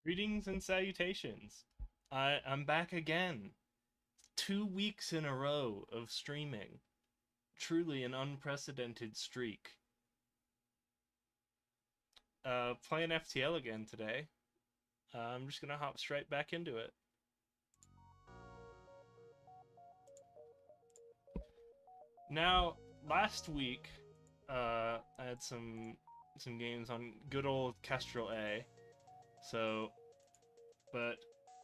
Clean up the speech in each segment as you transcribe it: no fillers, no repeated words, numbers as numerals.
Greetings and salutations. I'm back again. 2 weeks in a row of streaming. Truly an unprecedented streak. Playing FTL again today. I'm just gonna hop straight back into it. Now, last week, I had some games on good old Kestrel A. So, but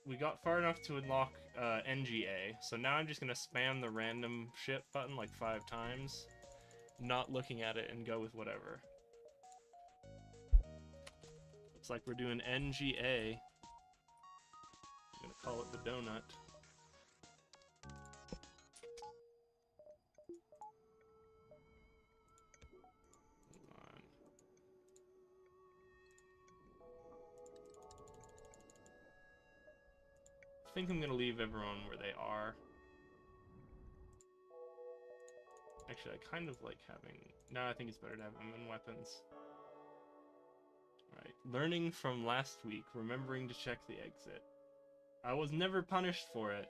we got far enough to unlock NGA, so now I'm just gonna spam the random ship button like 5 times, not looking at it, and go with whatever. Looks like we're doing NGA. I'm gonna call it the donut. Come on. I think I'm gonna leave everyone where they are. Actually, I kind of like having... No, I think it's better to have them in weapons. Alright, learning from last week, remembering to check the exit. I was never punished for it,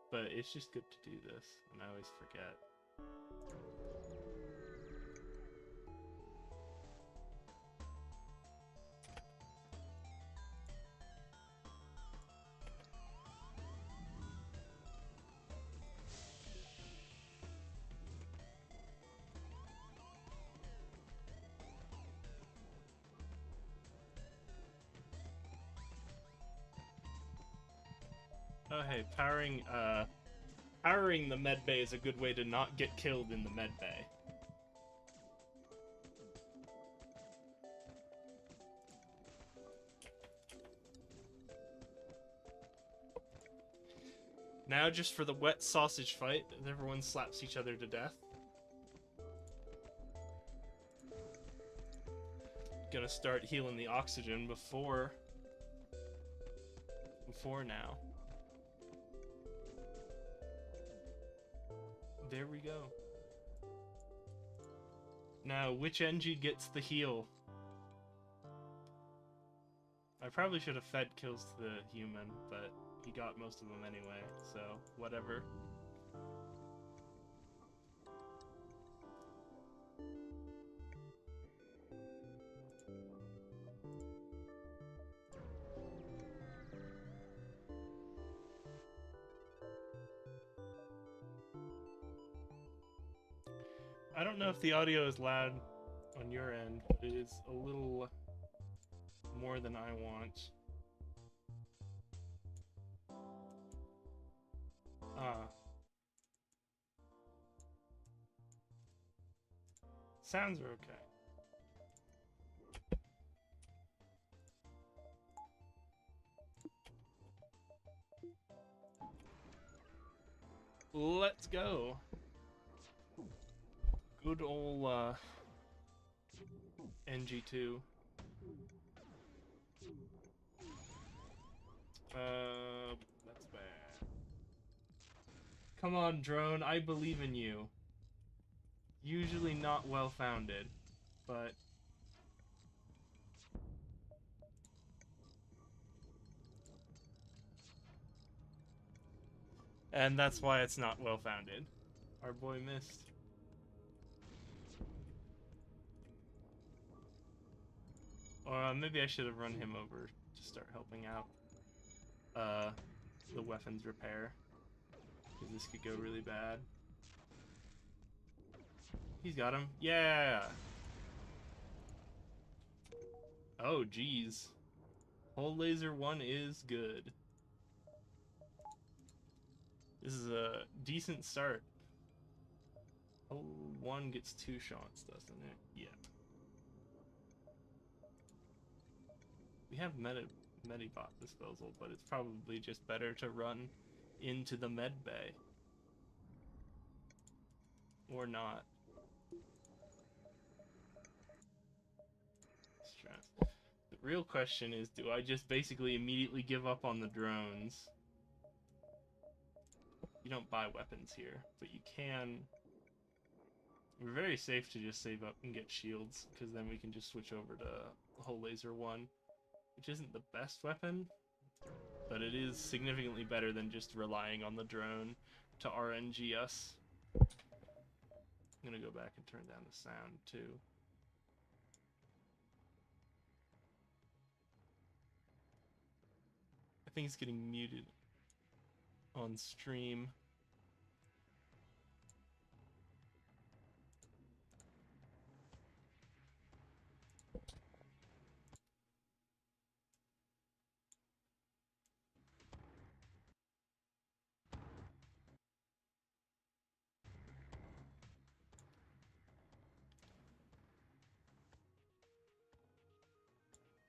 but it's just good to do this, and I always forget. Oh hey, powering the medbay is a good way to not get killed in the medbay. Now just for the wet sausage fight, everyone slaps each other to death. Gonna start healing the oxygen before now. There we go. Now, which NG gets the heal? I probably should have fed kills to the human, but he got most of them anyway, so whatever. I don't know if the audio is loud on your end, but it is a little more than I want. Ah. Sounds are okay. Let's go. Good old NG2. That's bad. Come on, drone. I believe in you. Usually not well-founded, but... And that's why it's not well-founded. Our boy missed. Or maybe I should have run him over to start helping out the weapons repair. Because this could go really bad. He's got him. Yeah! Oh, geez. Hull Laser 1 is good. This is a decent start. Hull 1 gets 2 shots, doesn't it? Yeah. We have Medibot disposal, but it's probably just better to run into the med bay. Or not. The real question is, do I just basically immediately give up on the drones? You don't buy weapons here, but you can... We're very safe to just save up and get shields, because then we can just switch over to Hull Laser 1 which isn't the best weapon, but it is significantly better than just relying on the drone to RNG us. I'm gonna go back and turn down the sound too. I think it's getting muted on stream.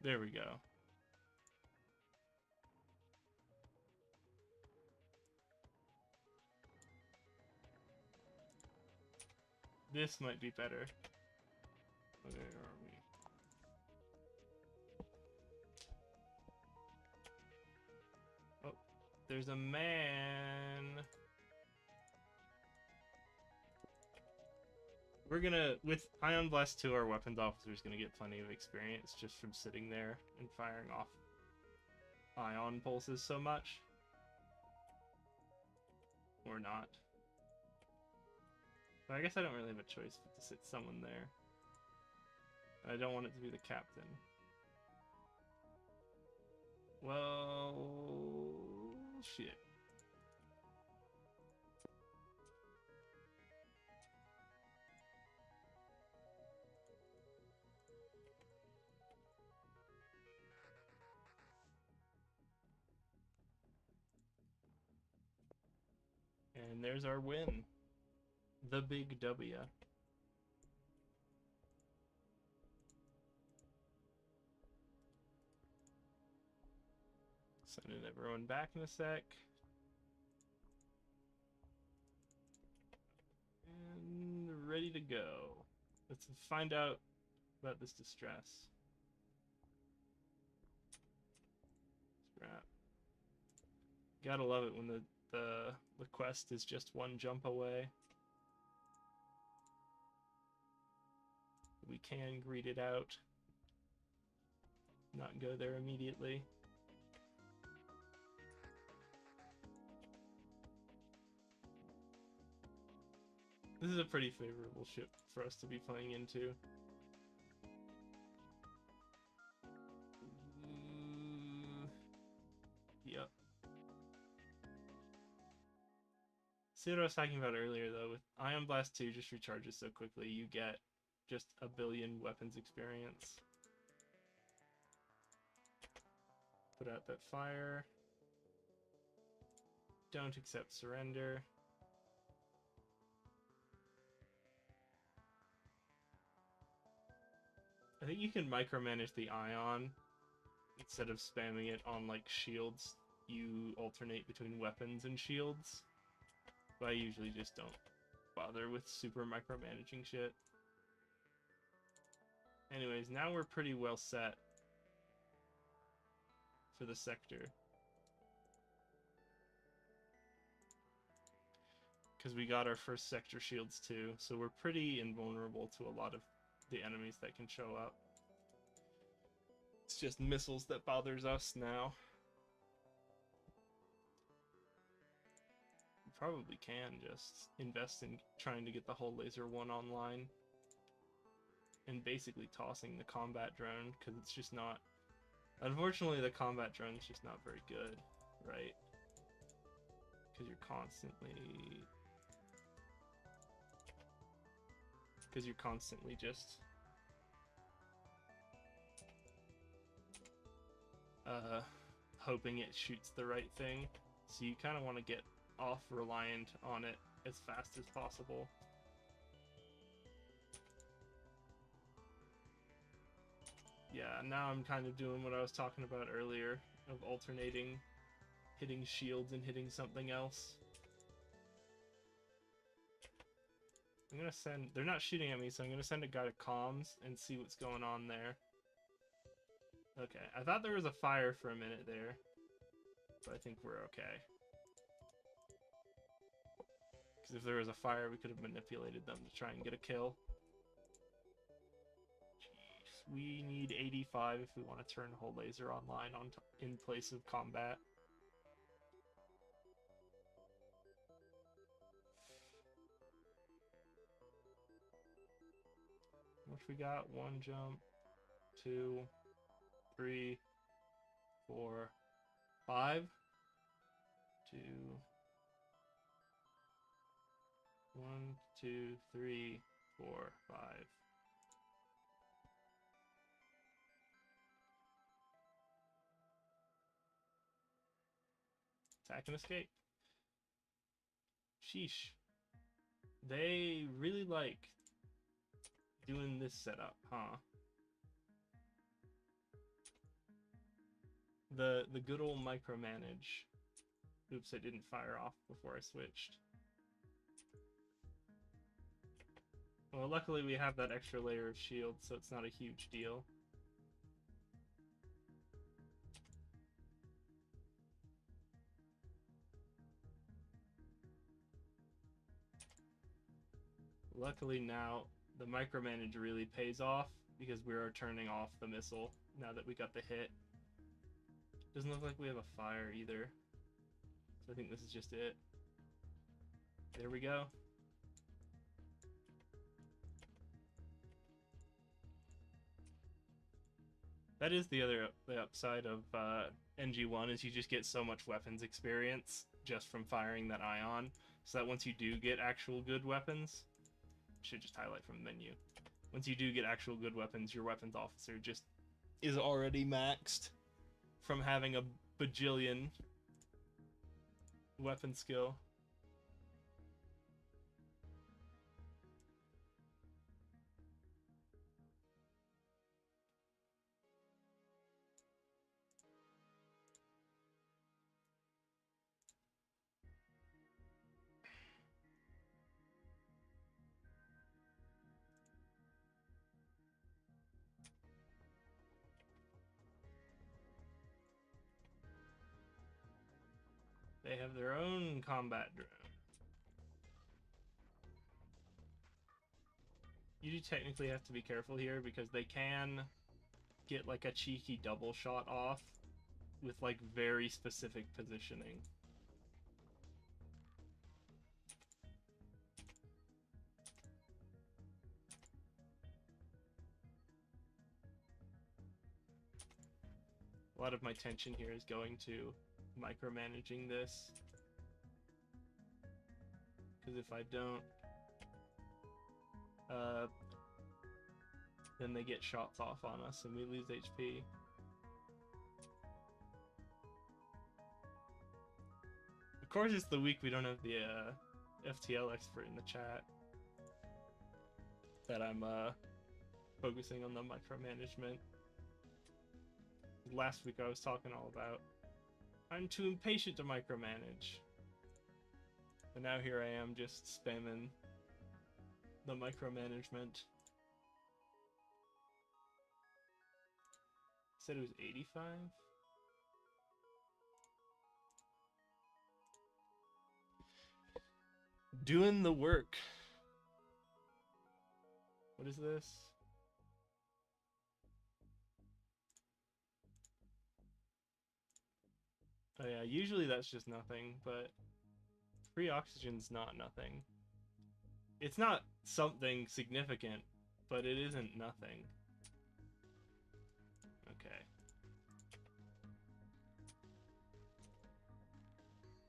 There we go. This might be better. Where are we? Oh, there's a man. We're gonna, with Ion Blast 2, our weapons officer's gonna get plenty of experience just from sitting there and firing off ion pulses so much. Or not. But I guess I don't really have a choice but to sit someone there. I don't want it to be the captain. Well, shit. And there's our win. The big W. Sending everyone back in a sec. And ready to go. Let's find out about this distress. Scrap. Gotta love it when the quest is just one jump away. We can greet it out. Not go there immediately. This is a pretty favorable ship for us to be playing into. Yep. See what I was talking about earlier though, with Ion Blast 2 just recharges so quickly, you get just a billion weapons experience. Put out that fire. Don't accept surrender. I think you can micromanage the ion. Instead of spamming it on like shields, you alternate between weapons and shields. But I usually just don't bother with super micromanaging shit. Anyways, now we're pretty well set for the sector. Because we got our first sector shields too, so we're pretty invulnerable to a lot of the enemies that can show up. It's just missiles that bothers us now. We probably can just invest in trying to get the whole laser one online. And basically tossing the combat drone, because it's just not... Unfortunately, the combat drone is just not very good, right? Because you're constantly just hoping it shoots the right thing. So you kind of want to get off reliant on it as fast as possible. Yeah, now I'm kind of doing what I was talking about earlier, of alternating hitting shields and hitting something else. I'm gonna send... They're not shooting at me, so I'm gonna send a guy to comms and see what's going on there. Okay, I thought there was a fire for a minute there, but I think we're okay. Because if there was a fire, we could have manipulated them to try and get a kill. Jeez, we need 85 if we want to turn whole laser online in place of combat. What we got? 1 jump, 2, 3, 4, 5. 2, 1, 2, 3, 4, 5. Attack and escape. Sheesh. They really like doing this setup, huh? The good old micromanage. Oops, I didn't fire off before I switched. Well, luckily we have that extra layer of shield, so it's not a huge deal. Luckily now, the micromanage really pays off because we are turning off the missile now that we got the hit. Doesn't look like we have a fire either. So I think this is just it. There we go. That is the upside of NG1 is you just get so much weapons experience just from firing that ion. So that once you do get actual good weapons, should just highlight from the menu. Once you do get actual good weapons, your weapons officer just is already maxed from having a bajillion weapon skill. They have their own combat drone. You do technically have to be careful here because they can get like a cheeky double shot off with like very specific positioning. A lot of my tension here is going to micromanaging this. Because if I don't, then they get shots off on us and we lose HP. Of course it's the week we don't have the FTL expert in the chat. That I'm focusing on the micromanagement. Last week I was talking all about I'm too impatient to micromanage. But now here I am just spamming the micromanagement. Said it was 85? Doing the work. What is this? Oh yeah, usually that's just nothing, but free oxygen's not nothing. It's not something significant, but it isn't nothing. Okay.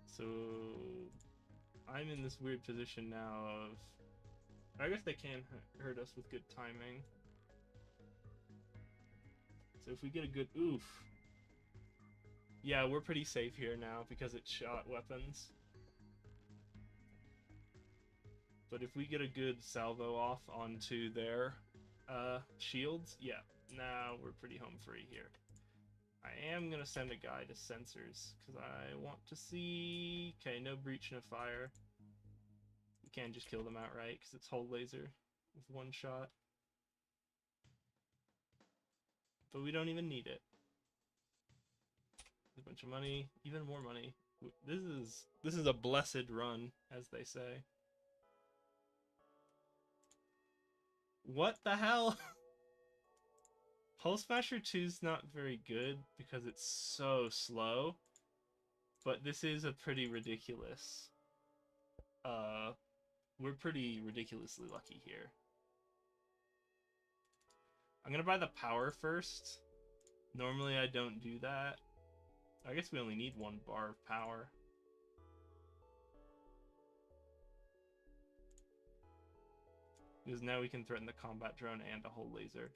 So I'm in this weird position now of I guess they can hurt us with good timing. So if we get a good oof. Yeah, we're pretty safe here now because it's shot weapons. But if we get a good salvo off onto their shields, yeah, now we're pretty home free here. I am going to send a guy to sensors because I want to see... Okay, no breach, no fire. We can just kill them outright because it's whole laser with one shot. But we don't even need it. A bunch of money, even more money. This is a blessed run, as they say. What the hell? Hull Smasher 2's not very good because it's so slow, but this is a pretty ridiculous. We're pretty ridiculously lucky here. I'm gonna buy the power first. Normally I don't do that. I guess we only need 1 bar of power. Because now we can threaten the combat drone and a whole laser.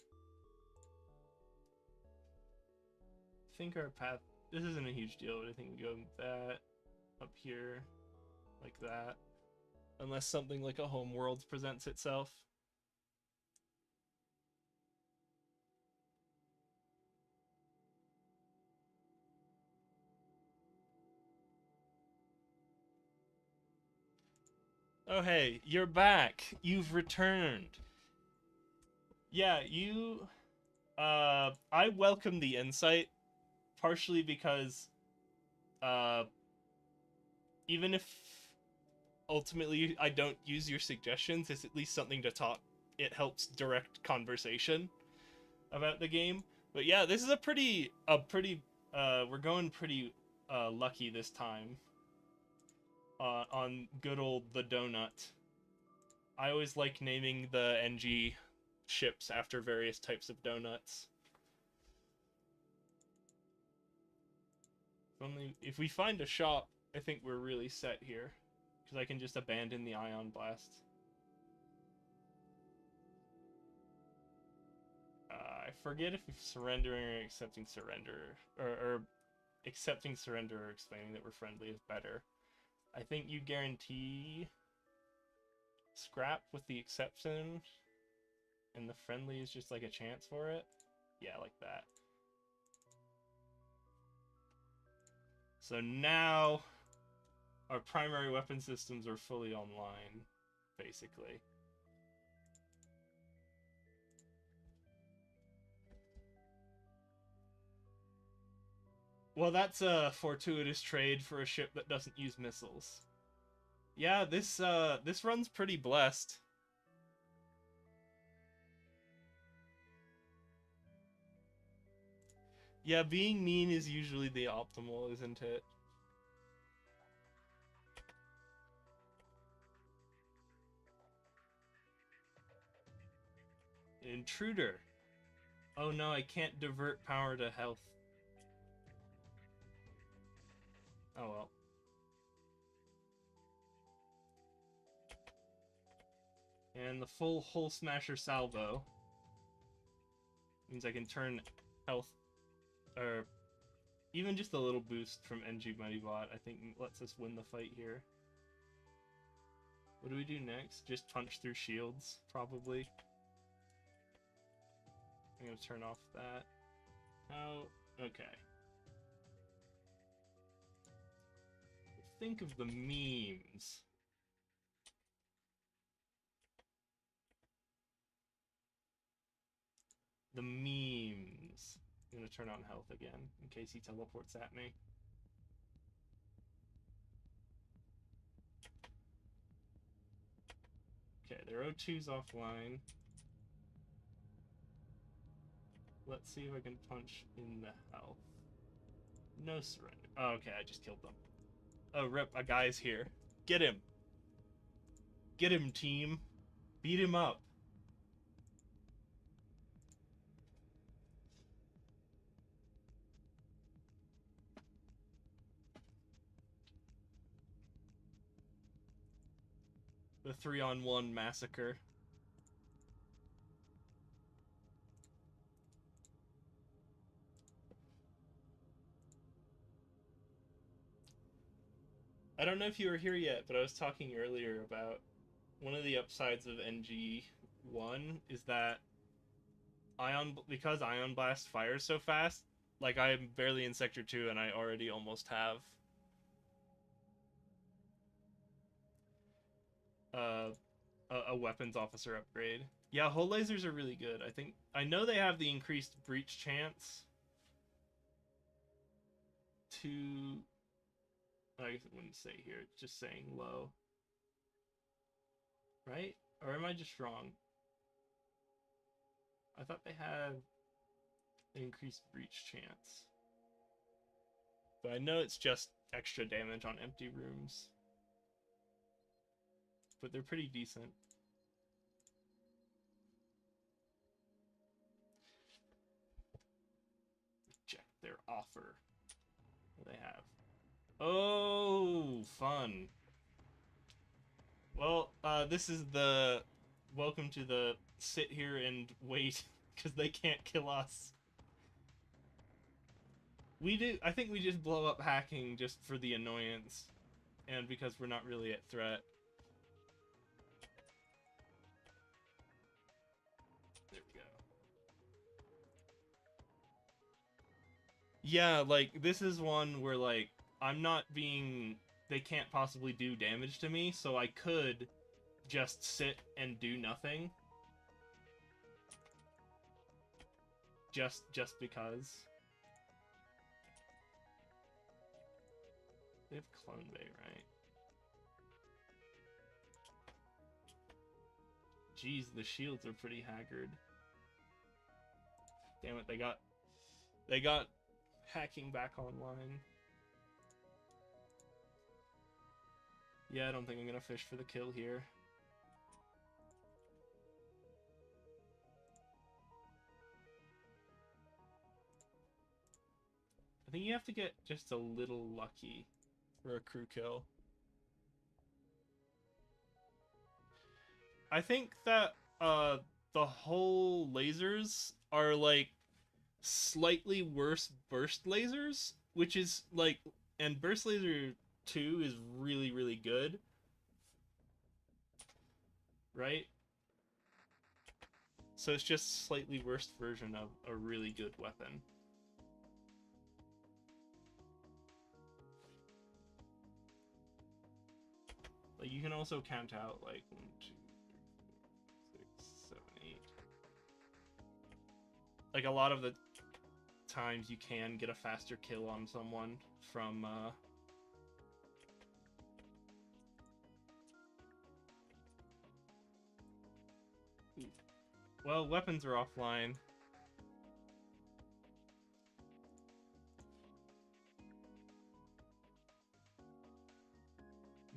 I think our path... This isn't a huge deal, but I think we go that, up here, like that. Unless something like a Homeworlds presents itself. Oh hey, you're back! You've returned! Yeah, you... I welcome the insight, partially because, even if ultimately I don't use your suggestions, it's at least something to talk. It helps direct conversation about the game. But yeah, this is we're going pretty lucky this time. On good old the donut. I always like naming the NG ships after various types of donuts. Only if we find a shop, I think we're really set here. Because I can just abandon the Ion Blast. I forget if surrendering or accepting surrender, or accepting surrender or explaining that we're friendly is better. I think you guarantee scrap with the exception, and the friendly is just like a chance for it. Yeah, like that. So now our primary weapon systems are fully online, basically. Well, that's a fortuitous trade for a ship that doesn't use missiles. Yeah, this run's pretty blessed. Yeah, being mean is usually the optimal, isn't it? Intruder. Oh no, I can't divert power to health. Oh well. And the full Hull Smasher salvo means I can turn health, or even just a little boost from NG Mighty Bot, I think lets us win the fight here. What do we do next? Just punch through shields, probably. I'm gonna turn off that. Oh, okay. Think of the memes. The memes. I'm gonna turn on health again, in case he teleports at me. Okay, their O2's offline. Let's see if I can punch in the health. No surrender. Oh, okay, I just killed them. Oh, rip, a guy's here. Get him. Get him, team. Beat him up. The 3-on-1 massacre. I don't know if you were here yet, but I was talking earlier about one of the upsides of NG1 is that because Ion Blast fires so fast, like I'm barely in Sector 2 and I already almost have uh, a weapons officer upgrade. Yeah, hull lasers are really good. I know they have the increased breach chance to... I guess it wouldn't say here, it's just saying low. Right? Or am I just wrong? I thought they had... Increased breach chance. But I know it's just extra damage on empty rooms. But they're pretty decent. Check their offer. What do they have? Oh, fun. Well, this is the welcome to the sit here and wait because they can't kill us. I think we just blow up hacking just for the annoyance and because we're not really at threat. There we go. Yeah, like, this is one where, like, I'm not being... They can't possibly do damage to me, so I could just sit and do nothing. Just because. They have Clone Bay, right? Jeez, the shields are pretty haggard. Damn it, they got hacking back online. Yeah, I don't think I'm gonna fish for the kill here. I think you have to get just a little lucky for a crew kill. I think that the whole lasers are like slightly worse burst lasers, which is like, and burst laser 2 is really, really good, right? So it's just slightly worse version of a really good weapon. Like, you can also count out like 1, 2, 3, 4, 6, 7, 8. Like, a lot of the times you can get a faster kill on someone from well, weapons are offline.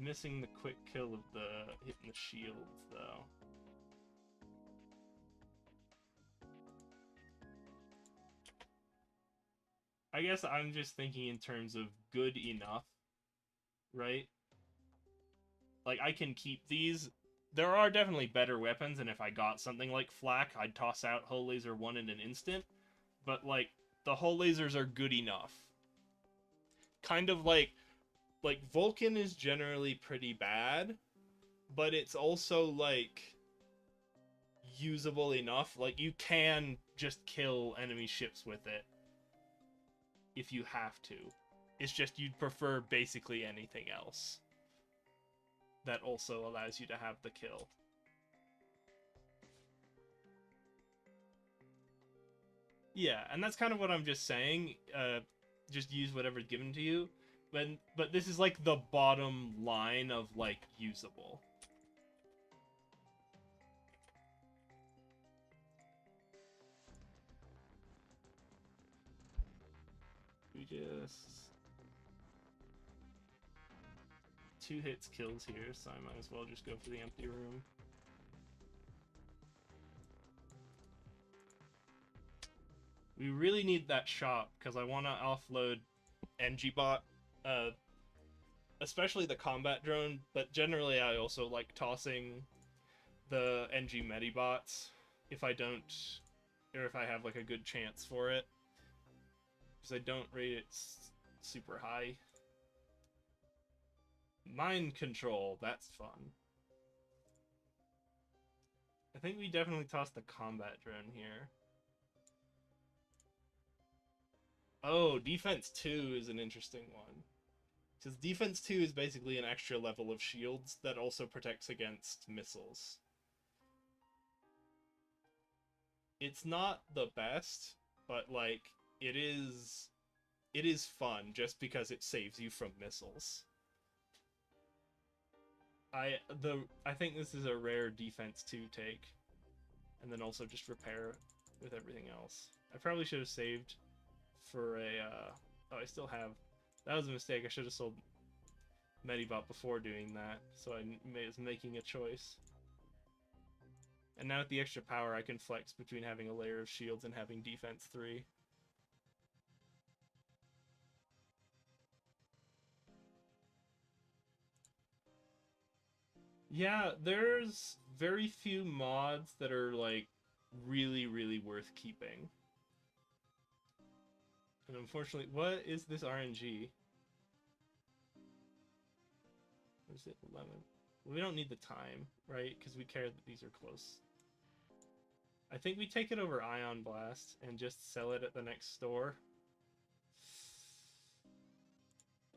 Missing the quick kill of the hitting the shields, though. I guess I'm just thinking in terms of good enough, right? Like, I can keep these. There are definitely better weapons, and if I got something like Flak, I'd toss out Hull Laser 1 in an instant. But, like, the Hull Lasers are good enough. Kind of like Vulcan is generally pretty bad, but it's also, like, usable enough. Like, you can just kill enemy ships with it if you have to. It's just you'd prefer basically anything else that also allows you to have the kill. Yeah, and that's kind of what I'm just saying. Just use whatever's given to you. But this is like the bottom line of, like, usable. We just... 2 hits kills here, so I might as well just go for the empty room. We really need that shop, because I want to offload NGBot, especially the combat drone, but generally I also like tossing the NG Medibots if I don't, or if I have like a good chance for it, because I don't rate it super high. Mind control, that's fun. I think we definitely tossed the combat drone here. Oh, defense 2 is an interesting one. Because defense 2 is basically an extra level of shields that also protects against missiles. It's not the best, but, like, it is fun just because it saves you from missiles. I think this is a rare defense 2 take, and then also just repair with everything else. I probably should have saved for a, oh, I still have, that was a mistake. I should have sold Medibot before doing that, so I was making a choice. And now with the extra power, I can flex between having a layer of shields and having defense 3. Yeah, there's very few mods that are, like, really, really worth keeping. And unfortunately, what is this RNG? What is it? 11. We don't need the time, right? Because we care that these are close. I think we take it over Ion Blast and just sell it at the next store.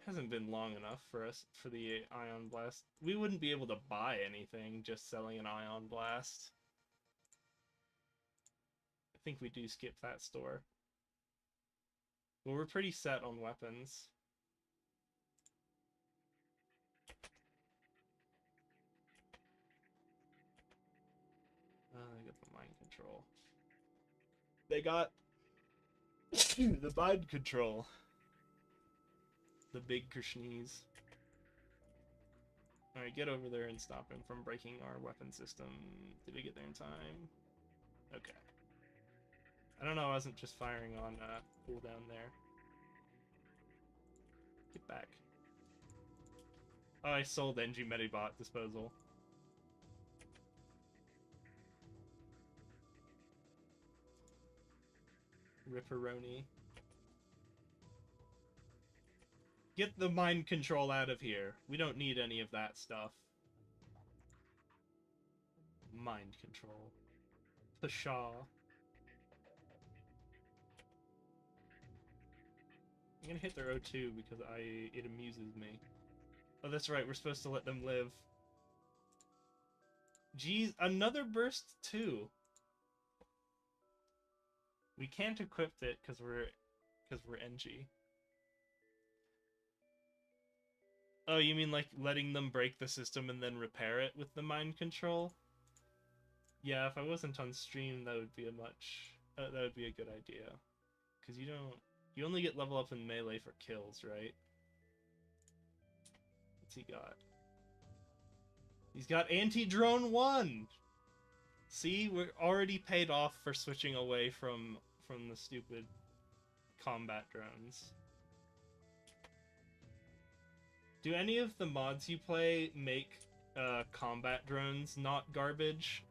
Hasn't been long enough for us for the Ion Blast. We wouldn't be able to buy anything just selling an Ion Blast. I think we do skip that store. Well, we're pretty set on weapons. They got the mind control. They got the mind control. The big Kershnees. Alright, get over there and stop him from breaking our weapon system. Did we get there in time? Okay. I don't know, I wasn't just firing on cooldown there. Get back. Oh, I sold NG Medibot disposal. Ripperoni. Get the mind control out of here. We don't need any of that stuff. Mind control. Pshaw. I'm gonna hit their O2 because it amuses me. Oh, that's right, we're supposed to let them live. Geez, another burst too. We can't equip it because we're NG. Oh, you mean like letting them break the system and then repair it with the mind control? Yeah, if I wasn't on stream, that would be that would be a good idea. Because you only get level up in melee for kills, right? What's he got? He's got anti-drone 1! See, we're already paid off for switching away from the stupid combat drones. Do any of the mods you play make combat drones not garbage?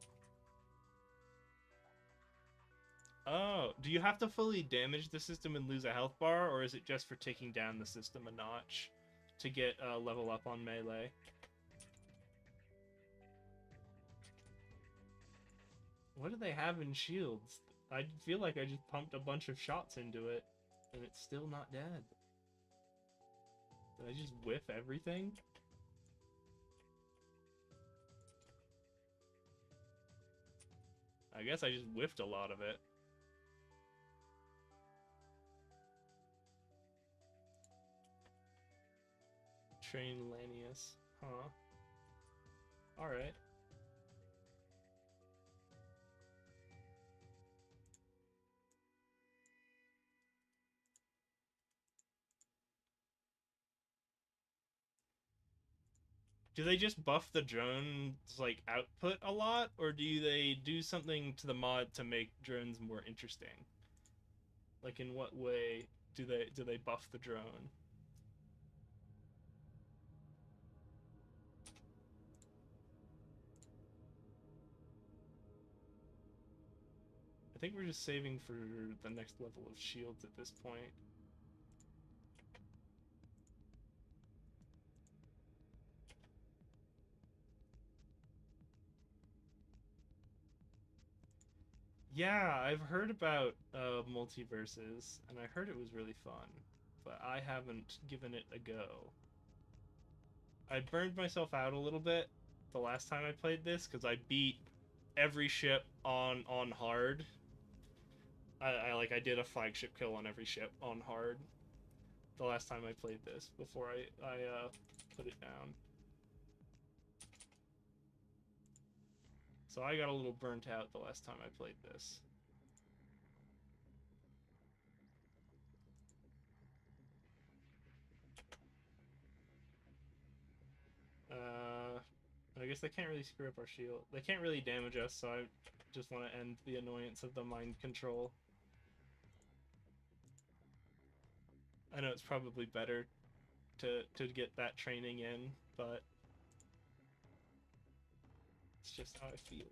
Oh, do you have to fully damage the system and lose a health bar, or is it just for taking down the system a notch to get level up on melee? What do they have in shields? I feel like I just pumped a bunch of shots into it, and it's still not dead. Did I just whiff everything? I guess I just whiffed a lot of it. Train Lanius. Huh. Alright. Do they just buff the drone's, like, output a lot? Or do they do something to the mod to make drones more interesting? Like, in what way do they buff the drone? I think we're just saving for the next level of shields at this point. Yeah, I've heard about multiverses, and I heard it was really fun, but I haven't given it a go. I burned myself out a little bit the last time I played this, because I beat every ship on hard. I did a flagship kill on every ship on hard the last time I played this, before I put it down. So I got a little burnt out the last time I played this. guess they can't really screw up our shield. They can't really damage us, so I just want to end the annoyance of the mind control. I know it's probably better to get that training in, but it's just how I feel.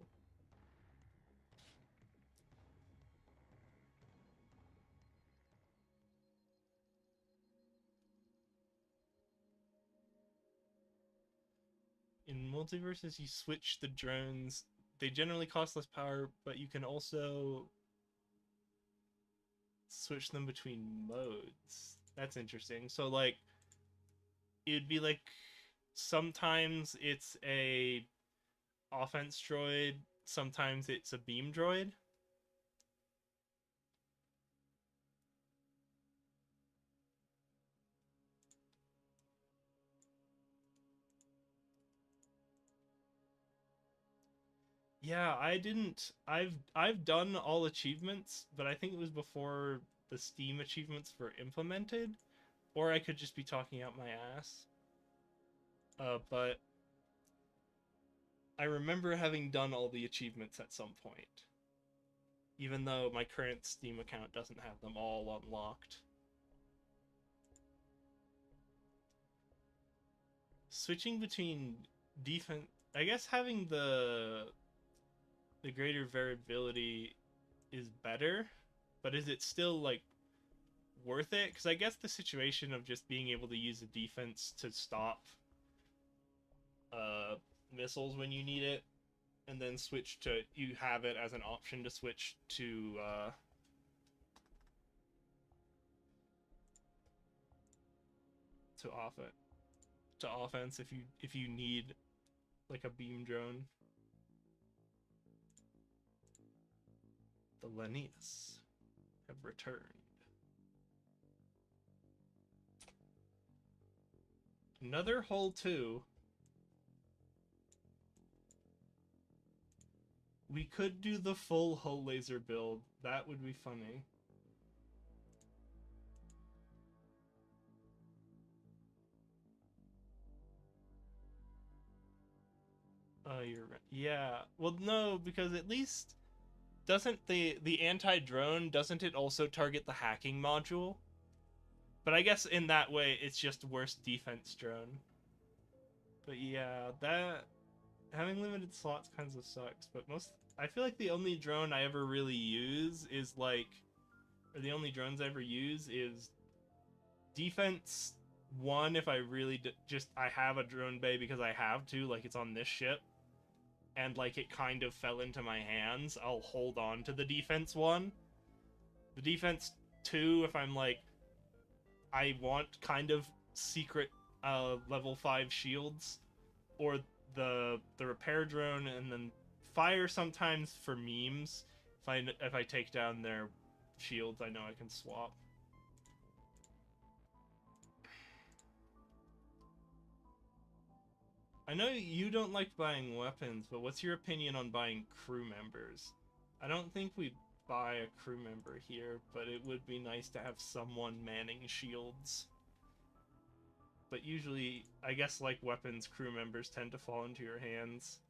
In multiverses, you switch the drones. They generally cost less power, but you can also switch them between modes. That's interesting. So, like, it'd be like sometimes it's a offense droid, sometimes it's a beam droid. Yeah, I didn't. I've done all achievements, but I think it was before the Steam achievements were implemented, or I could just be talking out my ass. But I remember having done all the achievements at some point, even though my current Steam account doesn't have them all unlocked. Switching between defense, I guess having the greater variability is better, but is it still like worth it? Because I guess the situation of just being able to use a defense to stop uh, missiles when you need it, and then switch to you have it as an option to switch to offense if you need like a beam drone. The Linneas have returned. Another hull 2. We could do the full hull laser build. That would be funny. Oh, you're right. Yeah. Well, no, because at least doesn't the anti-drone, doesn't it also target the hacking module? But I guess in that way it's just worse defense drone. But yeah, that having limited slots kinds of sucks, but I feel like the only drone I ever really use is like or the only drones I ever use is defense 1 if I really just I have a drone bay because I have to, like it's on this ship and like it kind of fell into my hands, I'll hold on to the defense 1. The defense 2 if I'm like I want kind of secret level 5 shields, or the repair drone, and then fire sometimes for memes. If I take down their shields, I know I can swap. I know you don't like buying weapons, but what's your opinion on buying crew members? I don't think we buy a crew member here, but it would be nice to have someone manning shields. But usually, I guess like weapons, crew members tend to fall into your hands.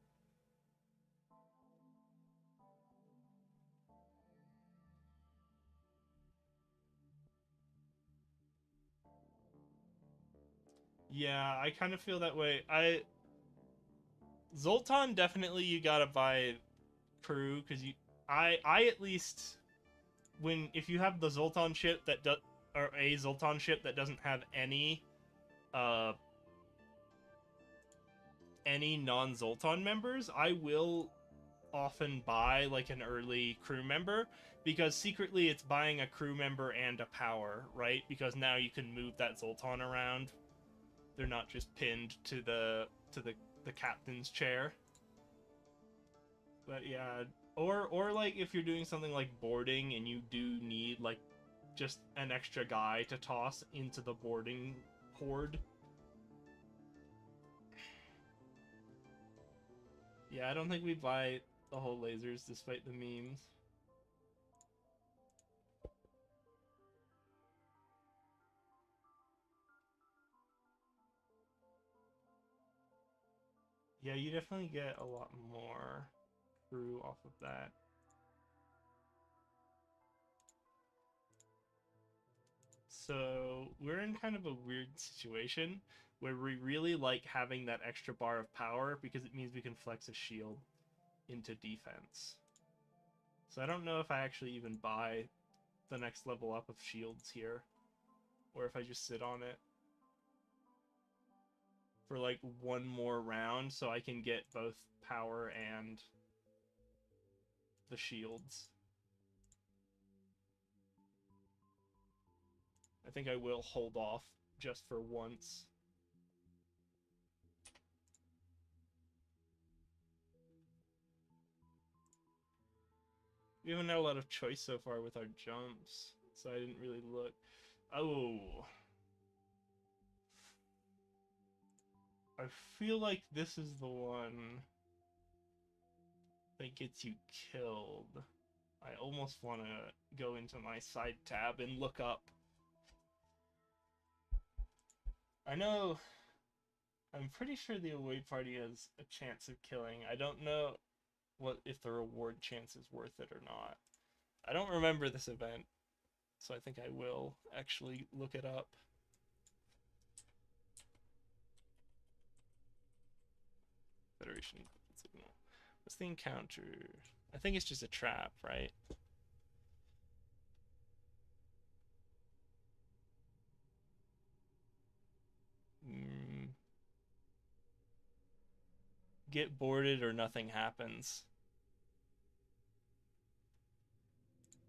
Yeah, I kind of feel that way. Zoltan definitely you gotta buy crew because I at least when if you have the Zoltan ship that does or a Zoltan ship that doesn't have uh any non-Zoltan members, I will often buy like an early crew member because secretly it's buying a crew member and a power, right? Because now you can move that Zoltan around. They're not just pinned to the captain's chair. But yeah, or like if you're doing something like boarding and you do need like just an extra guy to toss into the boarding horde. Yeah, I don't think we buy the whole lasers despite the memes. Yeah, you definitely get a lot more crew off of that. So we're in kind of a weird situation where we really like having that extra bar of power because it means we can flex a shield into defense. So I don't know if I actually even buy the next level up of shields here, or if I just sit on it for like one more round so I can get both power and the shields. I think I will hold off just for once. We haven't had a lot of choice so far with our jumps, so I didn't really look. Oh. I feel like this is the one that gets you killed. I almost want to go into my side tab and look up. I know, I'm pretty sure the away party has a chance of killing. I don't know what if the reward chance is worth it or not. I don't remember this event, so I think I will actually look it up. Federation signal. What's the encounter? I think it's just a trap, right? Get boarded or nothing happens.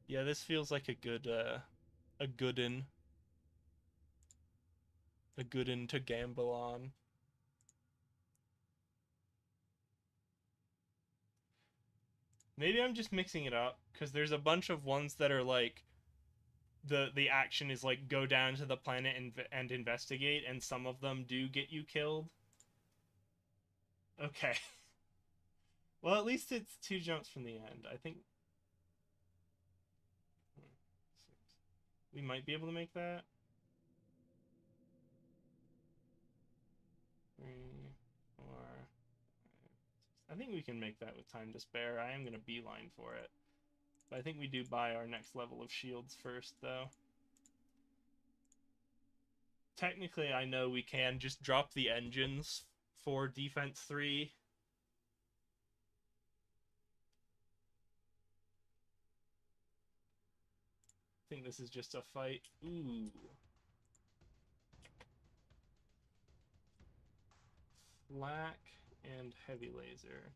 Yeah, this feels like a good a good to gamble on. Maybe I'm just mixing it up because there's a bunch of ones that are like the action is like go down to the planet and investigate, and some of them do get you killed. Okay. Well, at least it's 2 jumps from the end. I think we might be able to make that. 3, 4, 5, 6. I think we can make that with time to spare. I am gonna beeline for it. But I think we do buy our next level of shields first, though. Technically, I know we can just drop the engines for defense 3. I think this is just a fight. Ooh. Flak and heavy laser.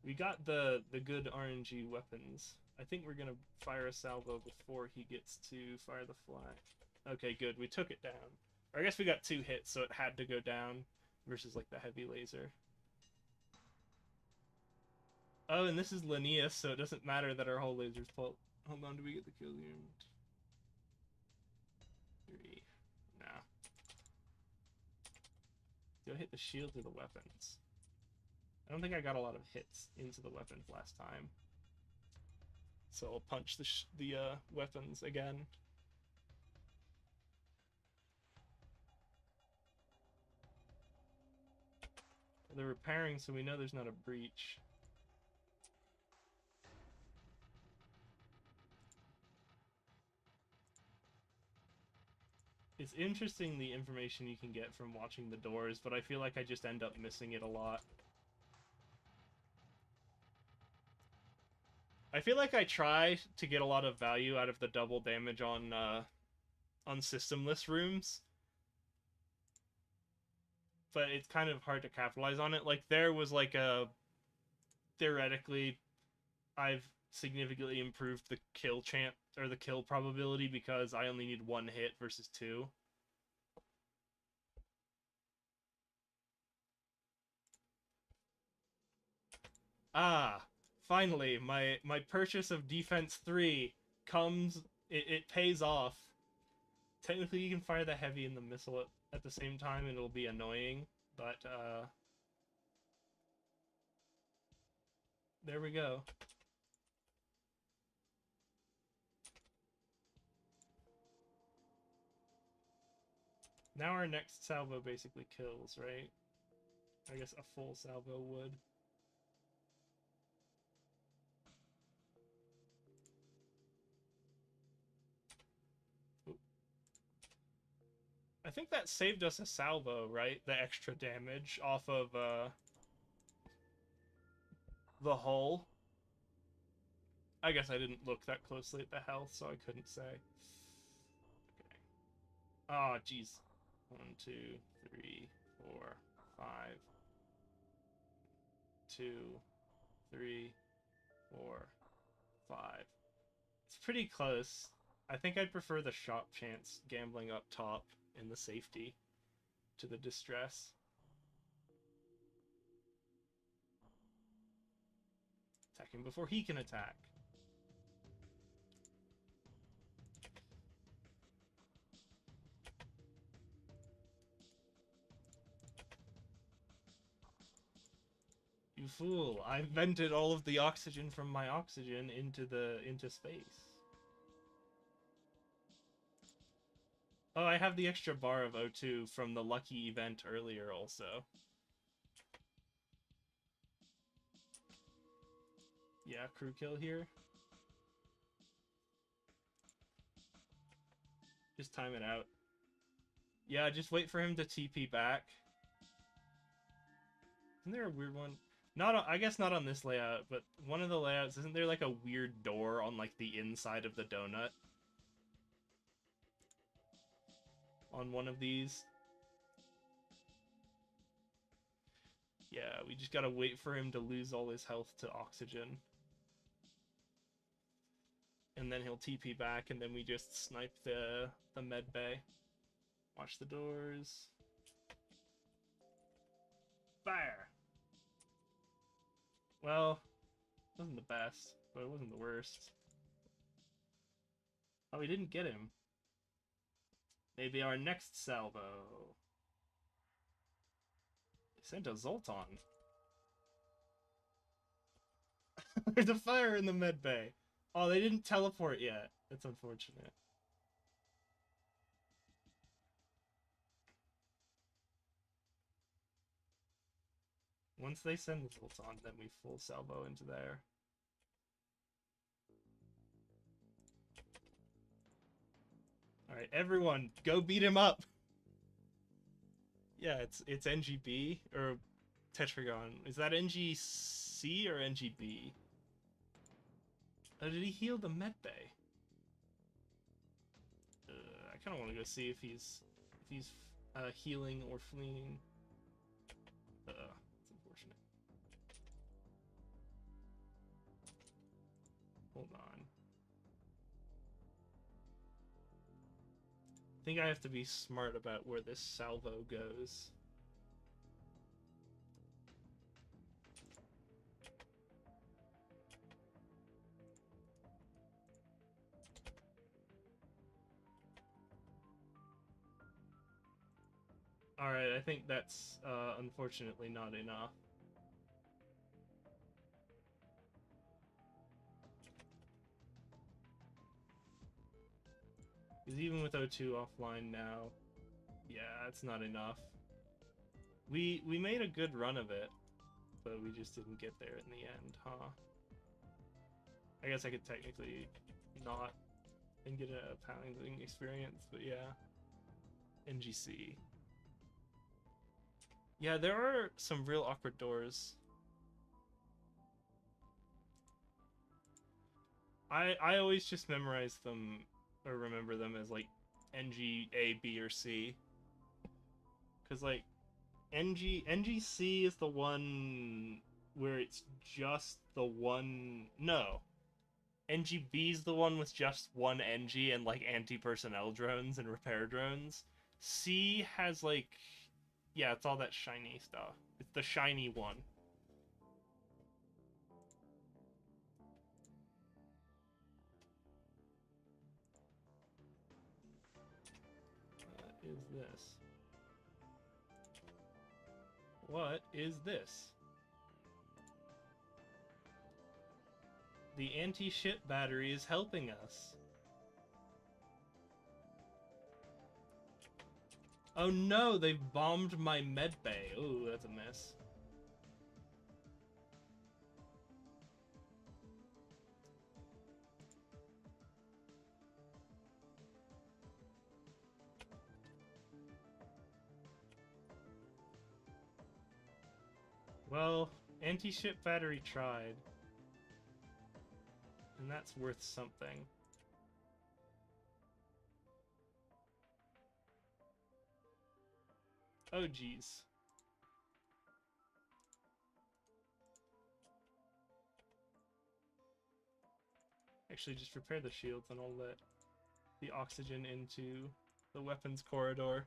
We got the good RNG weapons. I think we're gonna fire a salvo before he gets to fire the flak. Okay, good. We took it down. Or I guess we got 2 hits, so it had to go down versus like the heavy laser. Oh, and this is Linnaeus, so it doesn't matter that our whole laser's full. Hold on, do we get the kill here? 3. Nah. Do I hit the shields or the weapons? I don't think I got a lot of hits into the weapons last time. So I'll punch the weapons again. They're repairing, so we know there's not a breach. It's interesting the information you can get from watching the doors, but I feel like I just end up missing it a lot. I feel like I try to get a lot of value out of the double damage on systemless rooms, but it's kind of hard to capitalize on it. Like there was like a theoretically, I've significantly improved the kill chance or the kill probability because I only need 1 hit versus 2. Ah, finally, my purchase of defense 3 comes. It pays off. Technically, you can fire the heavy and the missile at the same time, and it'll be annoying. But there we go. Now our next salvo basically kills, right? I guess a full salvo would. Oop. I think that saved us a salvo, right? The extra damage off of the hull. I guess I didn't look that closely at the health, so I couldn't say. Okay. Ah, oh, jeez. 1, 2, 3, 4, 5. 2, 3, 4, 5. It's pretty close. I think I'd prefer the shop chance gambling up top in the safety to the distress. Attack him before he can attack. You fool! I vented all of the oxygen from my oxygen into space. Oh, I have the extra bar of O2 from the lucky event earlier also. Yeah, crew kill here. Just time it out. Yeah, just wait for him to TP back. Isn't there a weird one? Not, I guess not on this layout, but one of the layouts, isn't there like a weird door on like the inside of the donut? On one of these? Yeah, we just gotta wait for him to lose all his health to oxygen. And then he'll TP back, and then we just snipe the med bay. Watch the doors. Fire! Well, it wasn't the best, but it wasn't the worst. Oh, we didn't get him. Maybe our next salvo. They sent a Zoltan. There's a fire in the med bay. Oh, they didn't teleport yet. That's unfortunate. Once they send the Zoltan, then we full salvo into there. Alright, everyone, go beat him up! Yeah, it's NGB, or Tetragon. Is that NGC or NGB? Oh, did he heal the med bay? I kind of want to go see if he's healing or fleeing. It's unfortunate. Hold on. I think I have to be smart about where this salvo goes. Alright, I think that's unfortunately not enough. Because even with O2 offline now, yeah, it's not enough. We made a good run of it, but we just didn't get there in the end, huh? I guess I could technically not and get a pounding experience, but yeah. NGC. Yeah, there are some real awkward doors. I always just memorize them or remember them as like NG A, B, or C. Cause like NGC is the one where it's just the one. No, NGB is the one with just one NG and like anti-personnel drones and repair drones. C has like, yeah, it's all that shiny stuff. It's the shiny one. What is this? What is this? The anti-ship battery is helping us. Oh no, they've bombed my med bay. Ooh, that's a miss. Well, anti-ship battery tried. And that's worth something. Oh geez. Actually, just repair the shields and I'll let the oxygen into the weapons corridor.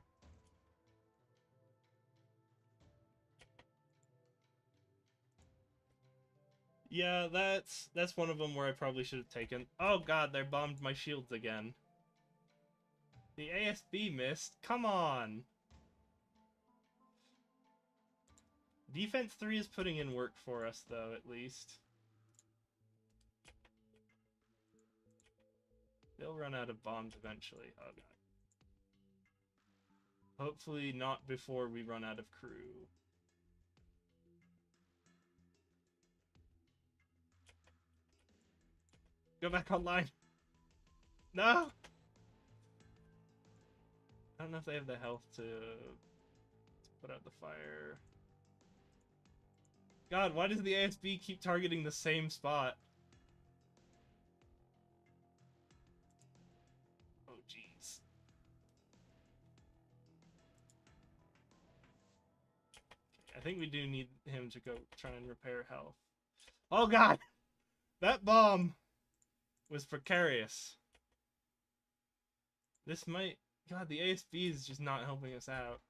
Yeah, that's one of them where I probably should have taken. Oh god, they bombed my shields again. The ASB missed. Come on. Defense 3 is putting in work for us, though, at least. They'll run out of bombs eventually. Oh god. Hopefully not before we run out of crew. Go back online. No! I don't know if they have the health to put out the fire. God, why does the ASB keep targeting the same spot? Oh, jeez. I think we do need him to go try and repair health. Oh, God! That bomb was precarious. This might... God, the ASB is just not helping us out.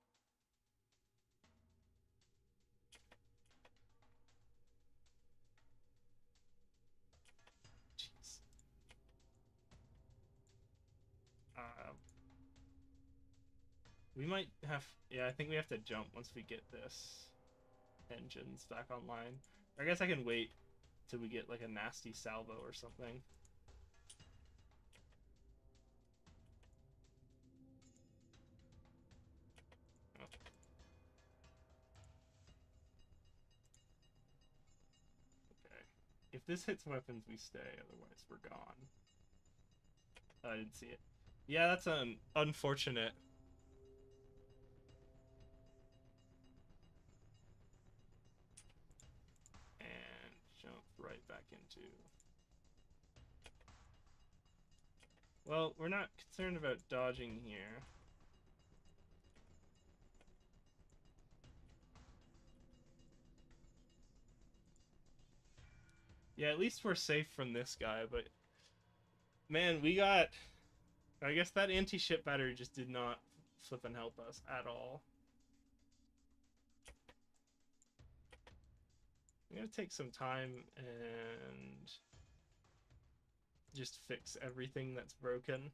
Jeez. We might have... Yeah, I think we have to jump once we get this engines back online. I guess I can wait till we get like a nasty salvo or something. Oh. Okay. If this hits weapons, we stay. Otherwise, we're gone. Oh, I didn't see it. Yeah, that's unfortunate. And jump right back into... Well, we're not concerned about dodging here. Yeah, at least we're safe from this guy, but... Man, we got... I guess that anti-ship battery just did not flip and help us at all. I'm gonna take some time and just fix everything that's broken.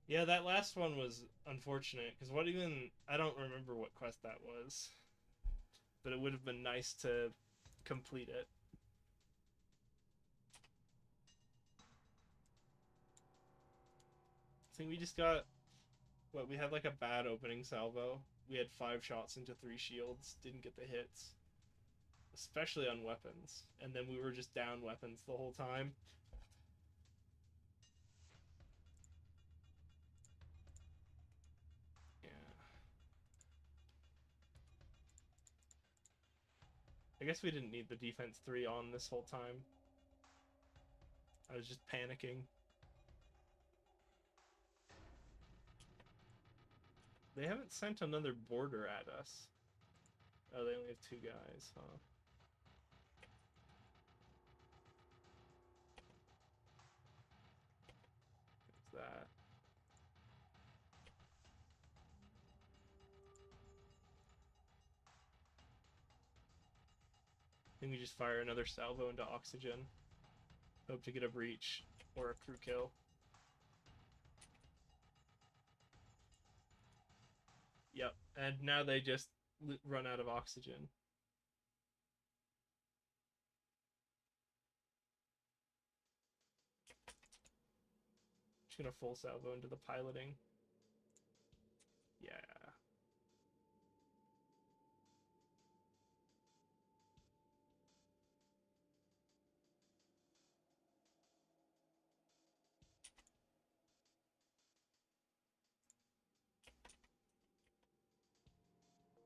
Yeah, that last one was unfortunate, because what even... I don't remember what quest that was. But it would have been nice to complete it. I think we just got... What, we had like a bad opening salvo. We had 5 shots into 3 shields, didn't get the hits. Especially on weapons. And then we were just down weapons the whole time. I guess we didn't need the defense 3 on this whole time. I was just panicking. They haven't sent another border at us. Oh, they only have 2 guys, huh? What's that? I think we just fire another salvo into oxygen. Hope to get a breach or a crew kill. Yep, and now they just run out of oxygen. Just gonna full salvo into the piloting. Yeah.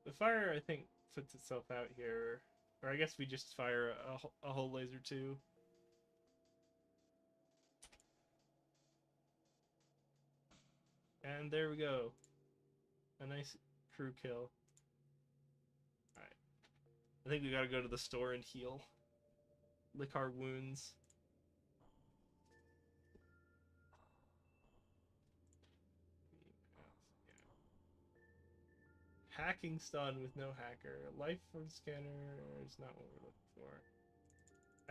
The fire, I think, puts itself out here. Or I guess we just fire a whole laser too. And there we go. A nice crew kill. Alright. I think we gotta go to the store and heal. Lick our wounds. Hacking stun with no hacker. Life from scanner is not what we're looking for.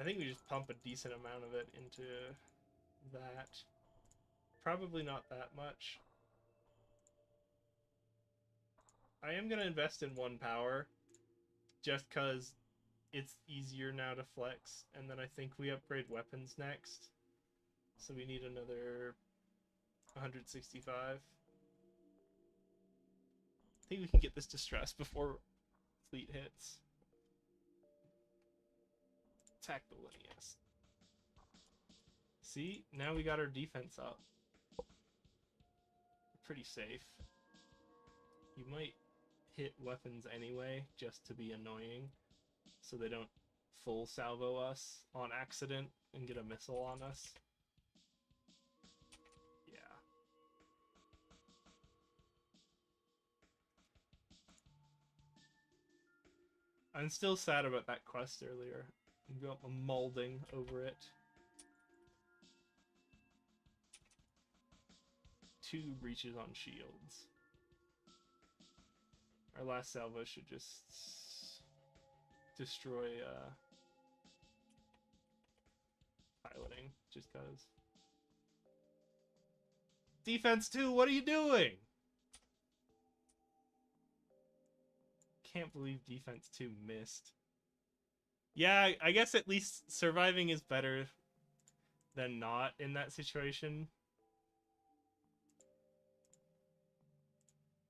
I think we just pump a decent amount of it into that. Probably not that much. I am going to invest in 1 power just because it's easier now to flex. And then I think we upgrade weapons next. So we need another 165. I think we can get this distress before fleet hits. Attack the Linnaeus. See, now we got our defense up. Pretty safe. You might hit weapons anyway, just to be annoying, so they don't full salvo us on accident and get a missile on us. Yeah. I'm still sad about that quest earlier. I'm molding over it. 2 breaches on shields. Our last salvo should just destroy piloting, just cause. Defense 2, what are you doing? Can't believe defense 2 missed. Yeah, I guess at least surviving is better than not in that situation.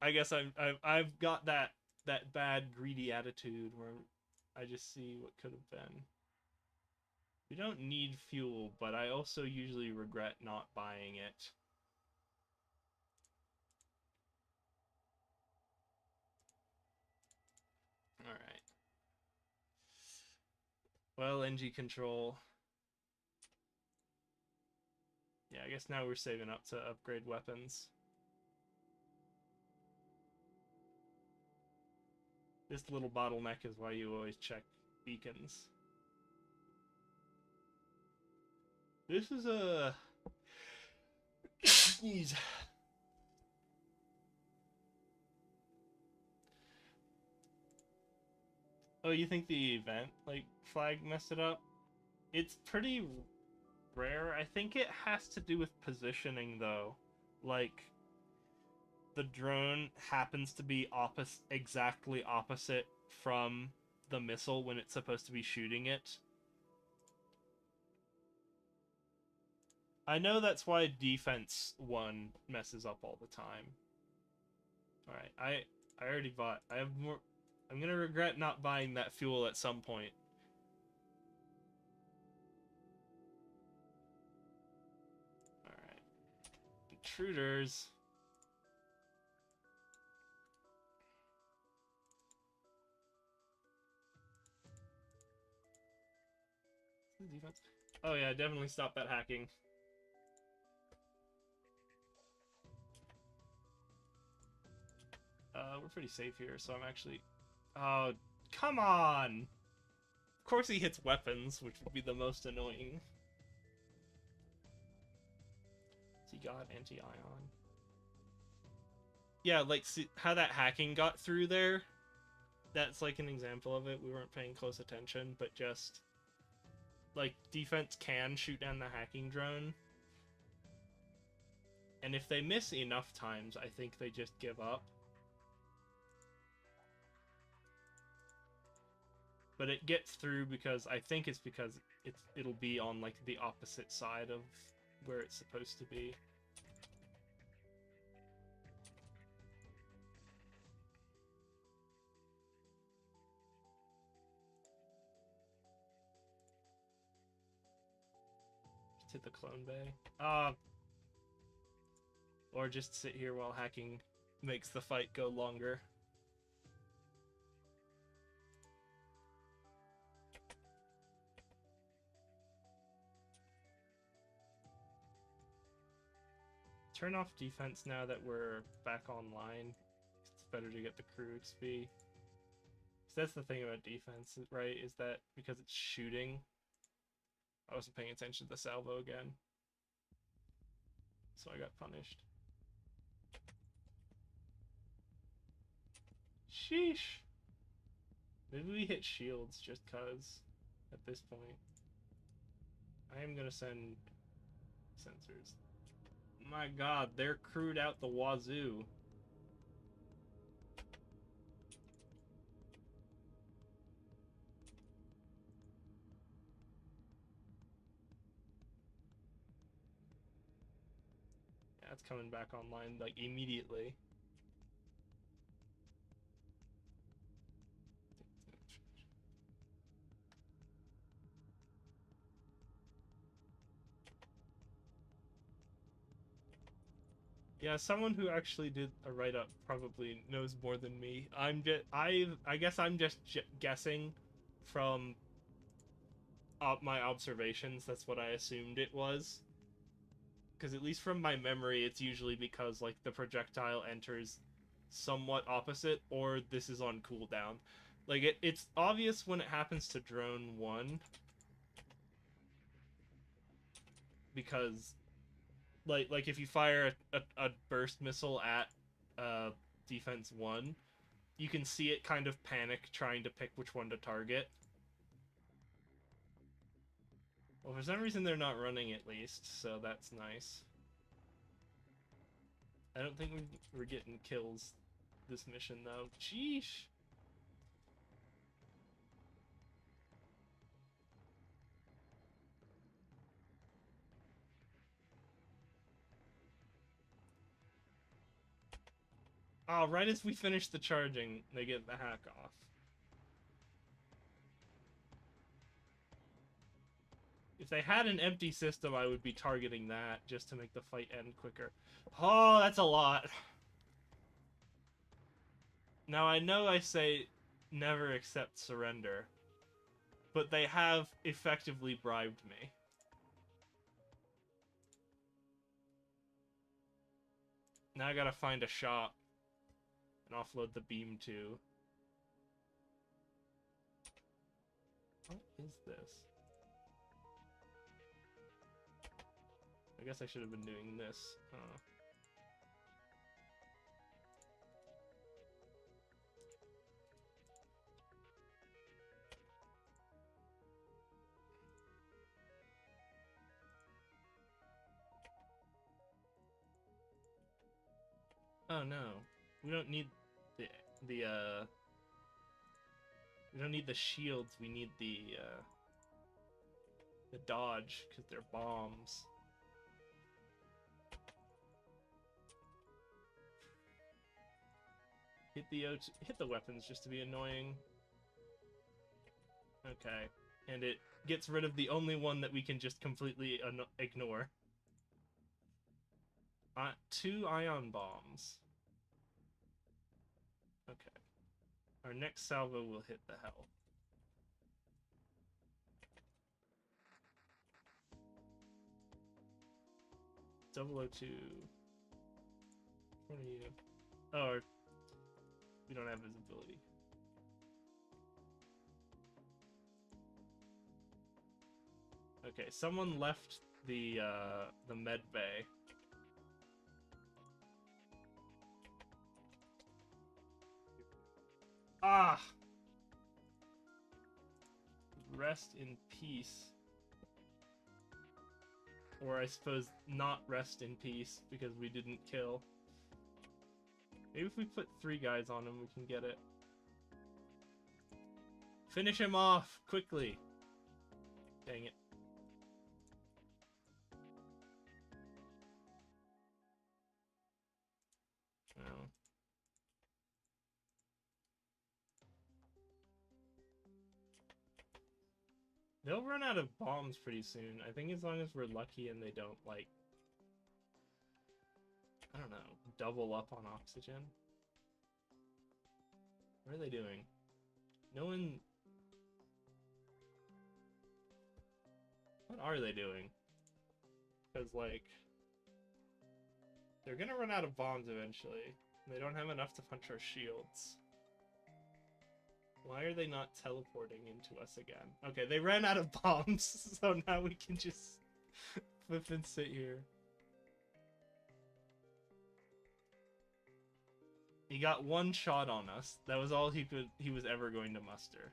I guess I've got that bad greedy attitude where I just see what could have been. We don't need fuel, but I also usually regret not buying it. Alright. Well, NG control. Yeah, I guess now we're saving up to upgrade weapons. This little bottleneck is why you always check beacons. This is a... Sneeze. Oh, you think the event, like, flag messed it up? It's pretty rare. I think it has to do with positioning, though. Like, the drone happens to be exactly opposite from the missile when it's supposed to be shooting it. I know that's why defense 1 messes up all the time. Alright, I already bought. I have more. I'm gonna regret not buying that fuel at some point. Alright. Intruders. Defense. Oh yeah, definitely stop that hacking. We're pretty safe here, so I'm actually... Oh, come on! Of course he hits weapons, which would be the most annoying. He got anti-ion. Yeah, like, see how that hacking got through there? That's like an example of it. We weren't paying close attention, but just... Like, defense can shoot down the hacking drone. And if they miss enough times, I think they just give up. But it gets through because I think it's because it'll be on like the opposite side of where it's supposed to be. Just hit the clone bay. Or just sit here while hacking makes the fight go longer. Turn off defense now that we're back online. It's better to get the crew XP. That's the thing about defense, right? Is that because it's shooting. I wasn't paying attention to the salvo again, so I got punished. Sheesh. Maybe we hit shields just cuz at this point. I am gonna send sensors. My god, they're crewed out the wazoo. Yeah, it's coming back online like immediately. Yeah, someone who actually did a write-up probably knows more than me. I guess I'm just guessing from my observations. That's what I assumed it was. Because at least from my memory, it's usually because like the projectile enters somewhat opposite, or this is on cooldown. Like it's obvious when it happens to drone 1, because like if you fire a burst missile at defense 1, you can see it kind of panic trying to pick which one to target. Well, for some reason they're not running at least, so that's nice. I don't think we're getting kills this mission though. Sheesh. Oh, right as we finish the charging, they get the hack off. If they had an empty system, I would be targeting that just to make the fight end quicker. Oh, that's a lot. Now, I know I say never accept surrender, but they have effectively bribed me. Now I gotta find a shop and offload the beam to. What is this? I guess I should have been doing this. Oh no, we don't need the we don't need the shields. We need the dodge because they're bombs. Hit the weapons just to be annoying. Okay, and it gets rid of the only one that we can just completely ignore. 2 ion bombs. Okay. Our next salvo will hit the hell. .002. What are you? Oh, we don't have visibility. Okay, someone left the med bay. Ah! Rest in peace. Or I suppose not rest in peace because we didn't kill. Maybe if we put 3 guys on him, we can get it. Finish him off quickly. Dang it. Well. They'll run out of bombs pretty soon. I think as long as we're lucky and they don't, like, I don't know, double up on oxygen. What are they doing? No one... What are they doing? Because, like, they're gonna run out of bombs eventually. They don't have enough to punch our shields. Why are they not teleporting into us again? Okay, they ran out of bombs, so now we can just flip and sit here. He got one shot on us. That was all he was ever going to muster.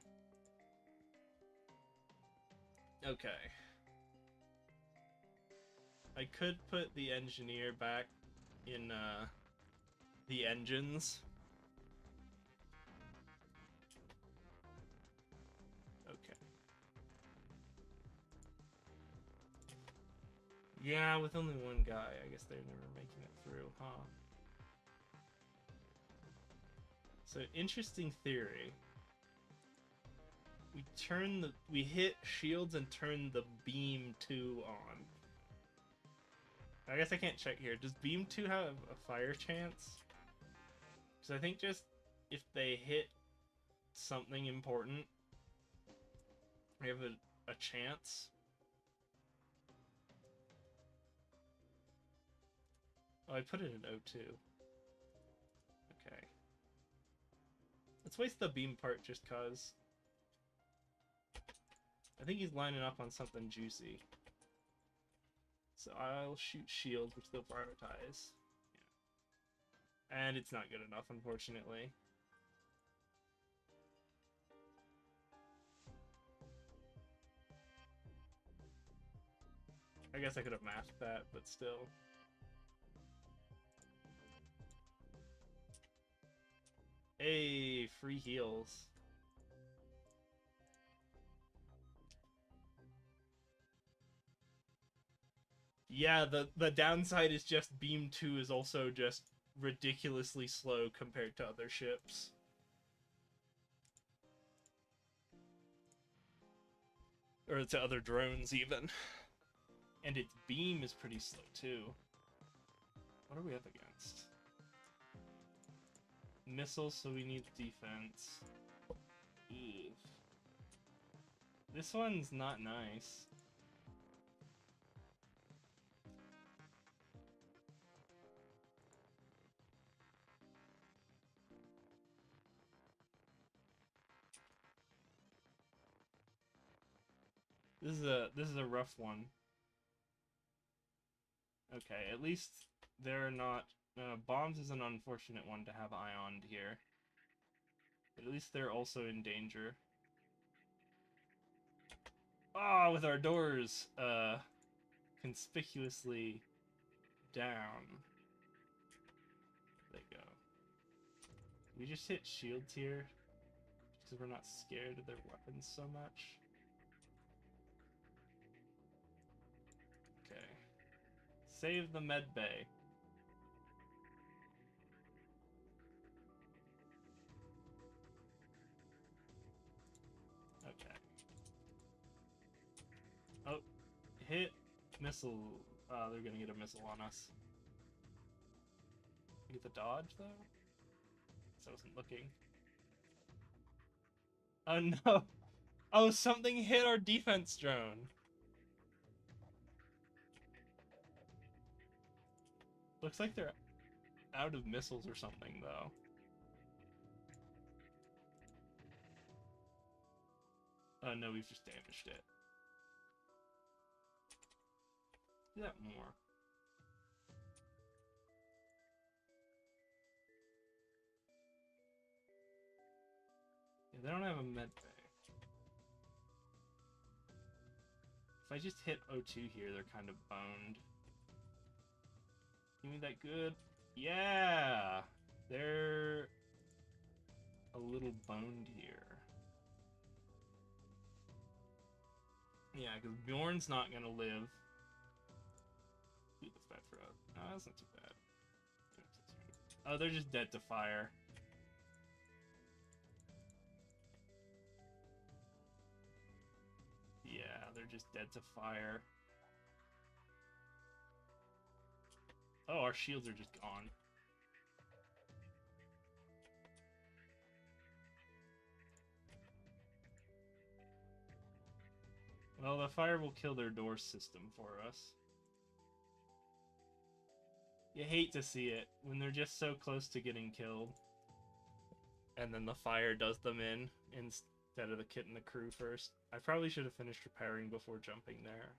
Okay. I could put the engineer back in the engines. Okay. Yeah, with only one guy, I guess they're never making it through, huh? So, interesting theory. We hit shields and turn the beam 2 on. I guess I can't check here. Does beam 2 have a fire chance? Because I think just if they hit something important, we have a chance. Oh, I put it in O2. Okay. Let's waste the beam part just cause. I think he's lining up on something juicy. So I'll shoot shields, which they'll prioritize. Yeah. And it's not good enough, unfortunately. I guess I could have masked that, but still. Hey, free heals. Yeah, the downside is just Beam 2 is also just ridiculously slow compared to other ships. Or to other drones, even. And its beam is pretty slow, too. What are we up against? Missiles, so we need defense. Ugh. This one's not nice. This is a rough one. Okay, at least they're not... bombs is an unfortunate one to have ioned here. But at least they're also in danger. Ah, with our doors conspicuously down. There you go. We just hit shields here because we're not scared of their weapons so much. Okay. Save the med bay. Okay. Oh, hit missile. They're gonna get a missile on us. Get the dodge though? So I wasn't looking. Oh no! Oh, something hit our defense drone. Looks like they're out of missiles or something though. Oh no, we've just damaged it. Do that more. Yeah, they don't have a med bay. If I just hit O2 here, they're kind of boned. Give me that good. Yeah! They're a little boned here. Yeah, because Bjorn's not gonna live. Beat the fat frog. No, that's not too bad. Oh, they're just dead to fire. Yeah, they're just dead to fire. Oh, our shields are just gone. Well, the fire will kill their door system for us. You hate to see it when they're just so close to getting killed. And then the fire does them in instead of the kit and the crew first. I probably should have finished repairing before jumping there.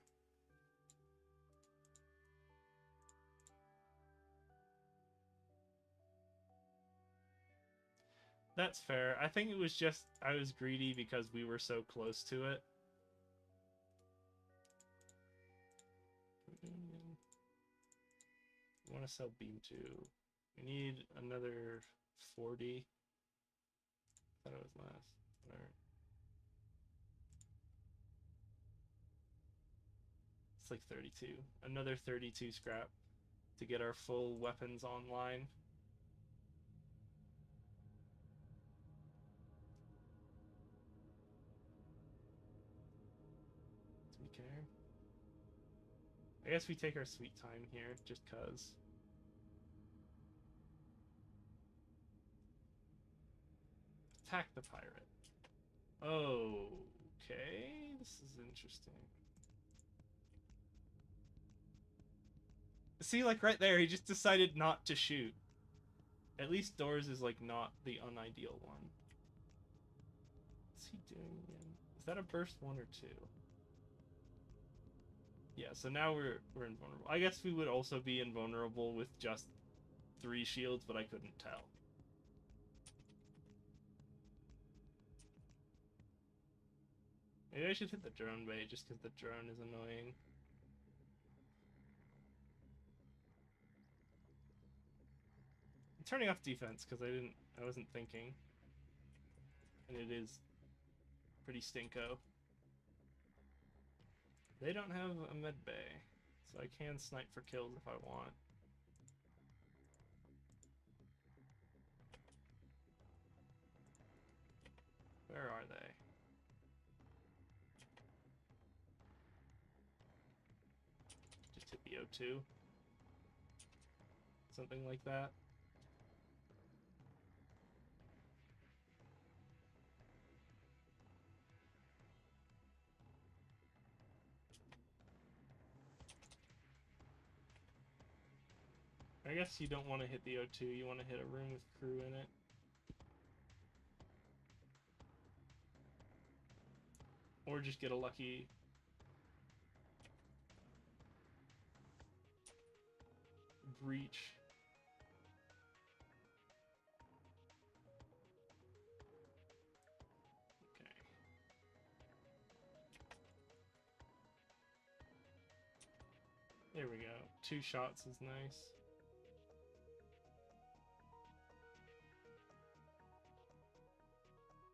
That's fair. I think it was just I was greedy because we were so close to it. We want to sell beam 2. We need another 40. I thought it was less. Whatever. It's like 32. Another 32 scrap to get our full weapons online. Do we care? I guess we take our sweet time here, just cuz. Attack the pirate. Okay, this is interesting. See, like right there, he just decided not to shoot. At least Doors is like not the unideal one. What's he doing again? Is that a burst 1 or 2? Yeah, so now we're invulnerable. I guess we would also be invulnerable with just 3 shields, but I couldn't tell. Maybe I should hit the drone bay just because the drone is annoying. I'm turning off defense because I wasn't thinking. And it is pretty stinko. They don't have a med bay, so I can snipe for kills if I want. Where are they? Just hit the O2. Something like that. I guess you don't want to hit the O2, you want to hit a room with crew in it. Or just get a lucky... breach. Okay. There we go. 2 shots is nice.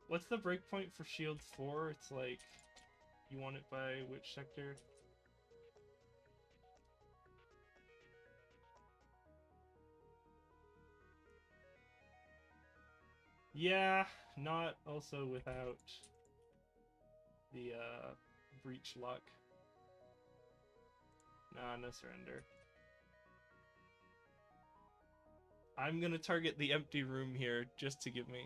What's the breakpoint for shield 4? It's like... You want it by which sector? Yeah, not also without the breach luck. Nah, no surrender. I'm gonna target the empty room here just to give me...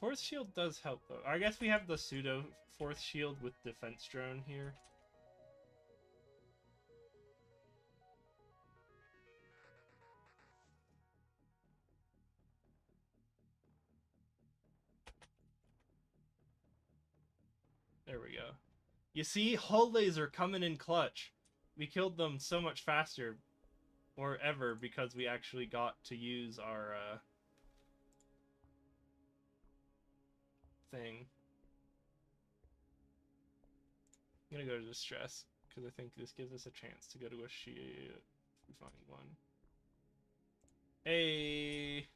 Fourth shield does help though. I guess we have the pseudo fourth shield with defense drone here. There we go. You see, hull laser coming in clutch. We killed them so much faster, or ever, because we actually got to use our thing. I'm gonna go to distress because I think this gives us a chance to go to a shield if we find one. Hey.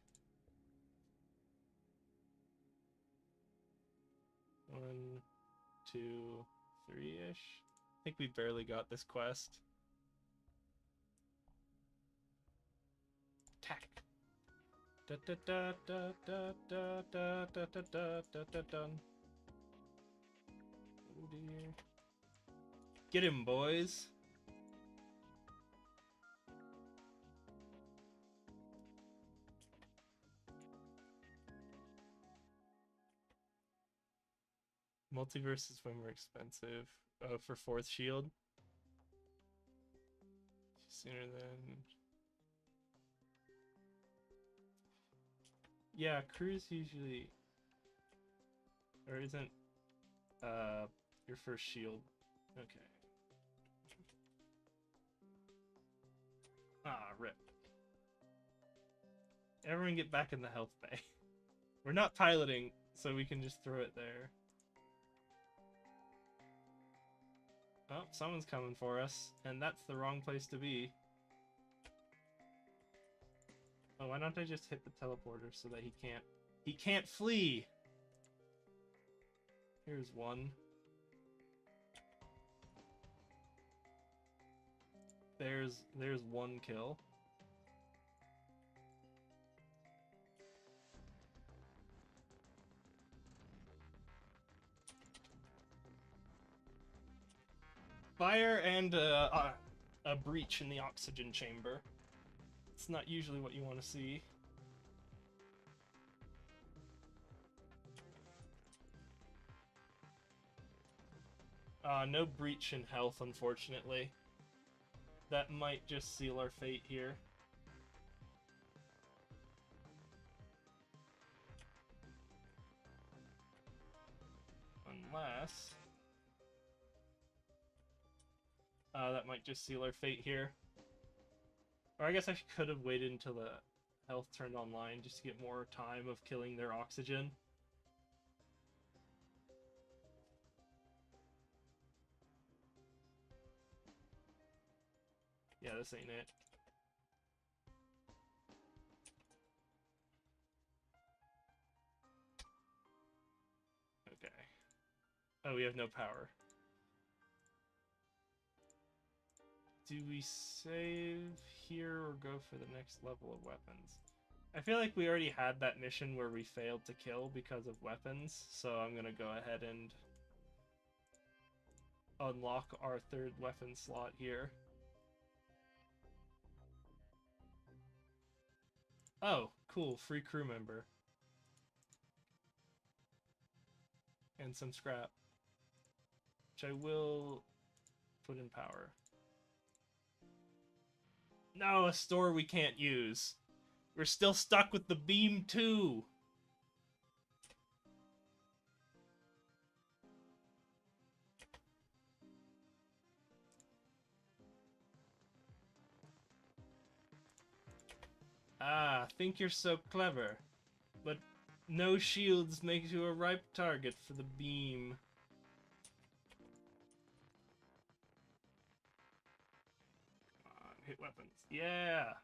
1, 2, 3-ish. I think we barely got this quest. Attack. Da da da da da da da da da da da da da. Oh dear. Get him, boys. Multiverse is way more expensive. Oh, for 4th shield? Sooner than... Yeah, crew's usually... Or isn't... your first shield. Okay. Ah, rip. Everyone get back in the health bay. We're not piloting, so we can just throw it there. Oh, someone's coming for us, and that's the wrong place to be. Oh, why don't I just hit the teleporter so that he can't flee? Here's one. There's one kill. Fire and a breach in the oxygen chamber. It's not usually what you want to see. No breach in health, unfortunately. That might just seal our fate here. Unless... that might just seal our fate here. Or I guess I could have waited until the health turned online just to get more time of killing their oxygen. Yeah, this ain't it. Okay. Oh, we have no power. Do we save here or go for the next level of weapons? I feel like we already had that mission where we failed to kill because of weapons, so I'm gonna go ahead and unlock our 3rd weapon slot here. Oh, cool, free crew member. And some scrap. Which I will put in power. No, a store we can't use. We're still stuck with the beam 2. Ah, think you're so clever. But no shields make you a ripe target for the beam. Come on, hit weapons. Yeah!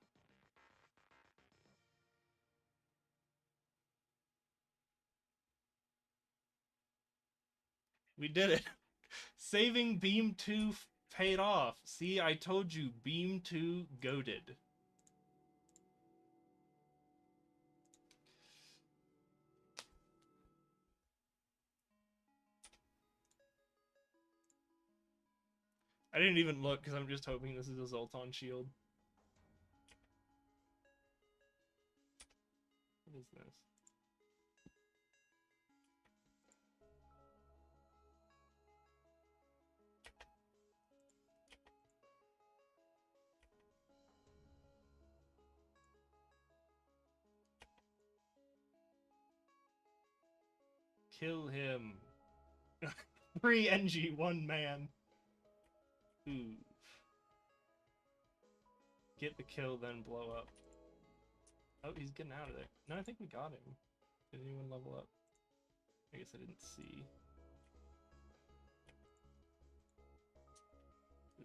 We did it! Saving Beam 2 paid off. See, I told you, Beam 2 goated. I didn't even look because I'm just hoping this is a Zoltan shield. What is this? Kill him. 3 NG, 1 man. Ooh. Get the kill, then blow up. Oh, he's getting out of there. No, I think we got him. Did anyone level up? I guess I didn't see. Ooh.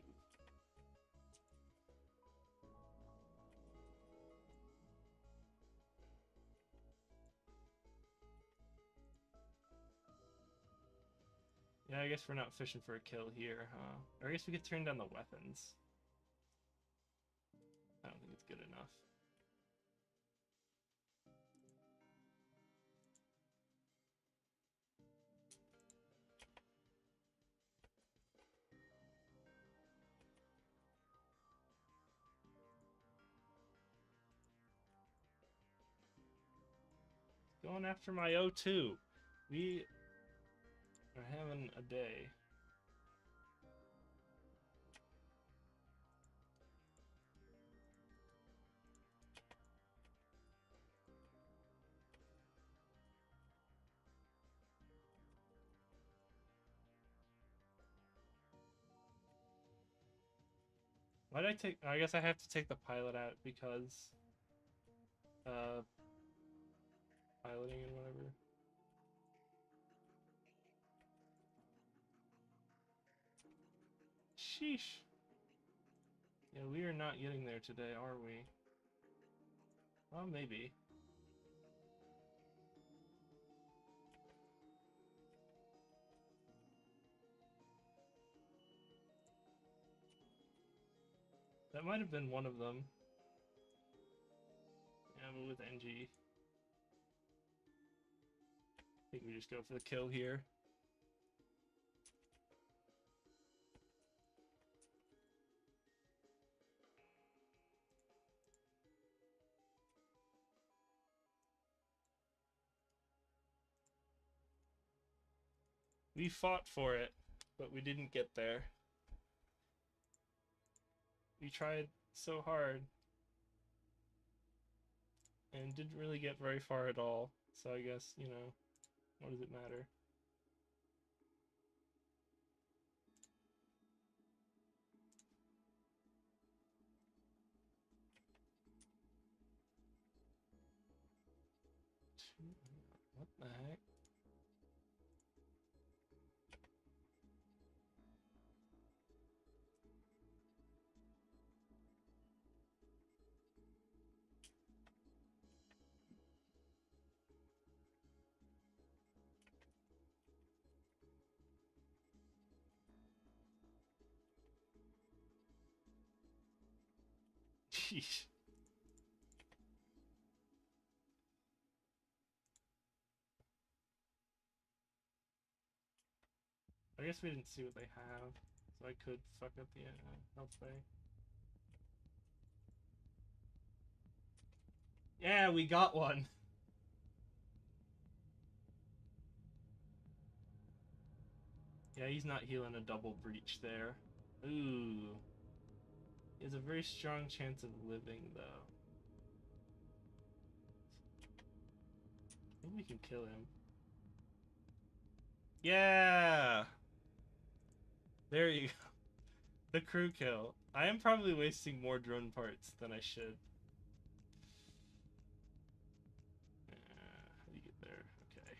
Yeah, I guess we're not fishing for a kill here, huh? Or I guess we could turn down the weapons. I don't think it's good enough. Going after my O2. We are having a day. Why'd I take... I guess I have to take the pilot out because... piloting and whatever. Sheesh. Yeah, we are not getting there today, are we? Well, maybe. That might have been one of them. Yeah, but with NG. I think we just go for the kill here. We fought for it, but we didn't get there. We tried so hard and didn't really get very far at all. So I guess, you know, what does it matter? What the heck? Jeez. I guess we didn't see what they have, so I could fuck up the health bay. Yeah, we got one. Yeah, he's not healing a double breach there. Ooh. He has a very strong chance of living, though. Maybe we can kill him. Yeah! There you go. The crew kill. I am probably wasting more drone parts than I should. How do you get there? Okay.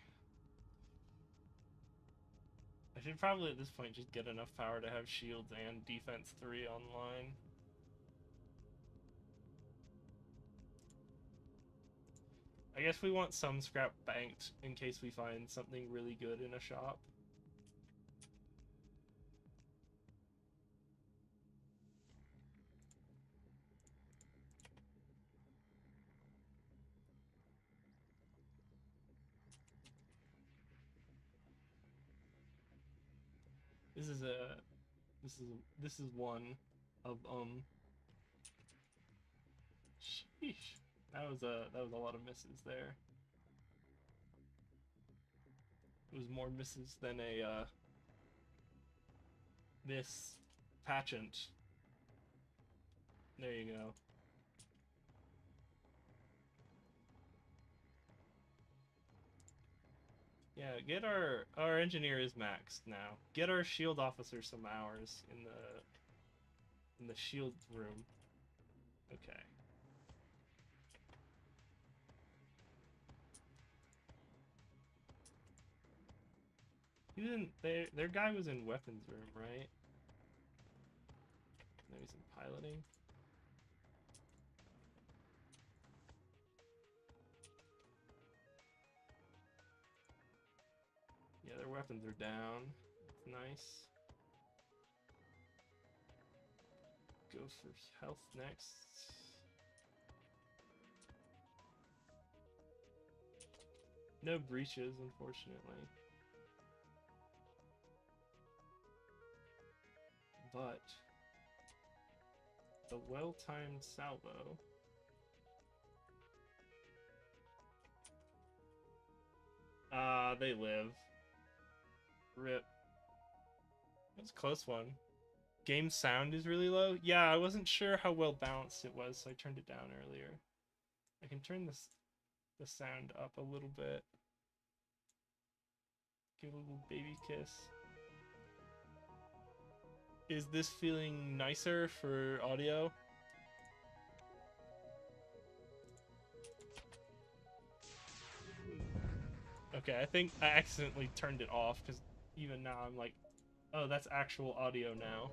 I should probably at this point just get enough power to have shields and defense 3 online. I guess we want some scrap banked in case we find something really good in a shop. This is a this is one of sheesh. That was a lot of misses there. It was more misses than a miss pageant. There you go. Yeah, get our engineer is maxed now. Get our shield officer some hours in the shield room. Okay. He was in their guy was in weapons room, right? Maybe some piloting. Yeah, their weapons are down. Nice. Go for health next. No breaches, unfortunately. But the well-timed salvo. They live. Rip. That's a close one. Game sound is really low. Yeah, I wasn't sure how well balanced it was, so I turned it down earlier. I can turn the sound up a little bit. Give a little baby kiss. Is this feeling nicer for audio? Okay, I think I accidentally turned it off because even now I'm like, oh, that's actual audio now.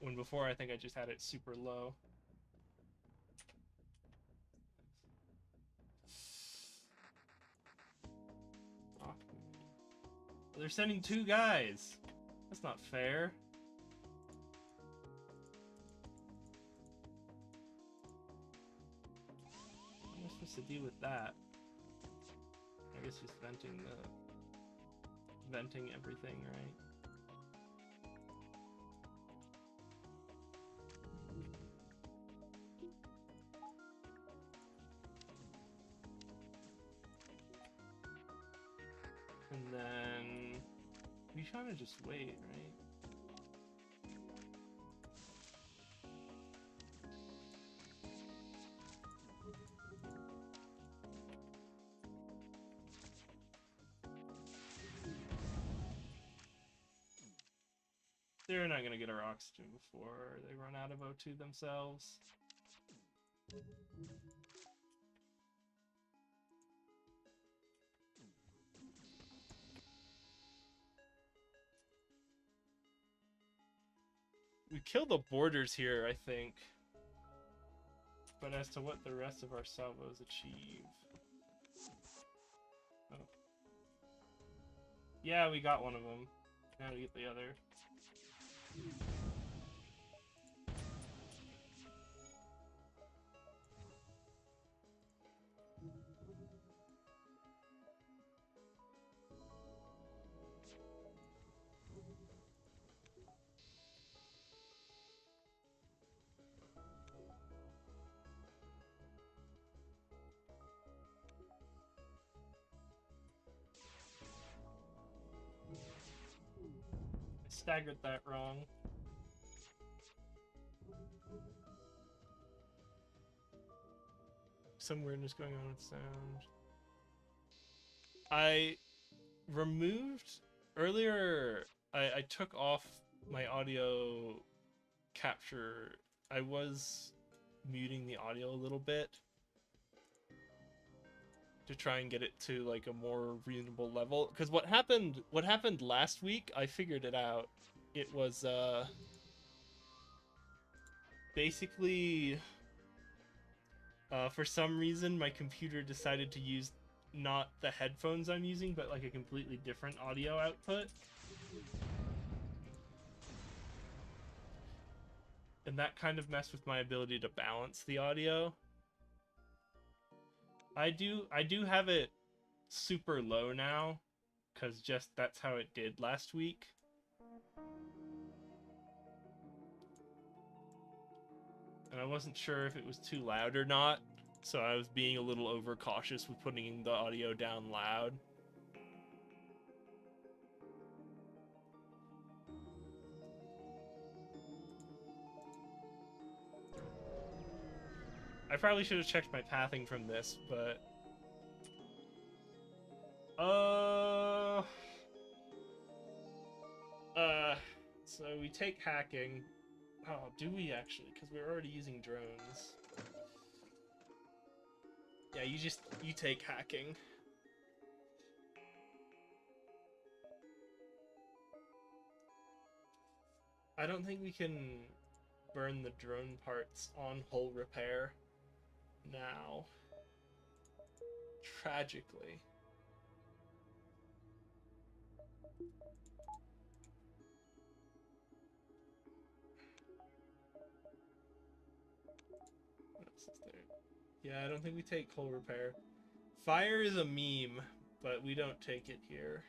When before I think I just had it super low. Oh, they're sending 2 guys. That's not fair. How am I supposed to deal with that? I guess just venting everything, right? And then we kind of just wait, right? They're not gonna get our oxygen before they run out of O2 themselves. We kill the borders here, I think. But as to what the rest of our salvos achieve... Oh. Yeah, we got one of them. Now we get the other. I staggered that wrong. Some weirdness going on with sound. I removed earlier. I took off my audio capture. I was muting the audio a little bit to try and get it to like a more reasonable level. Because what happened last week, I figured it out. It was basically for some reason my computer decided to use not the headphones I'm using, but like a completely different audio output. And that kind of messed with my ability to balance the audio. I do have it super low now, because just that's how it did last week. And I wasn't sure if it was too loud or not, so I was being a little overcautious with putting the audio down loud. I probably should have checked my pathing from this, but... So we take hacking. Oh, do we actually? Because we're already using drones. Yeah, you take hacking. I don't think we can burn the drone parts on hull repair now. Tragically. there? Yeah, I don't think we take coal repair. Fire is a meme, but we don't take it here.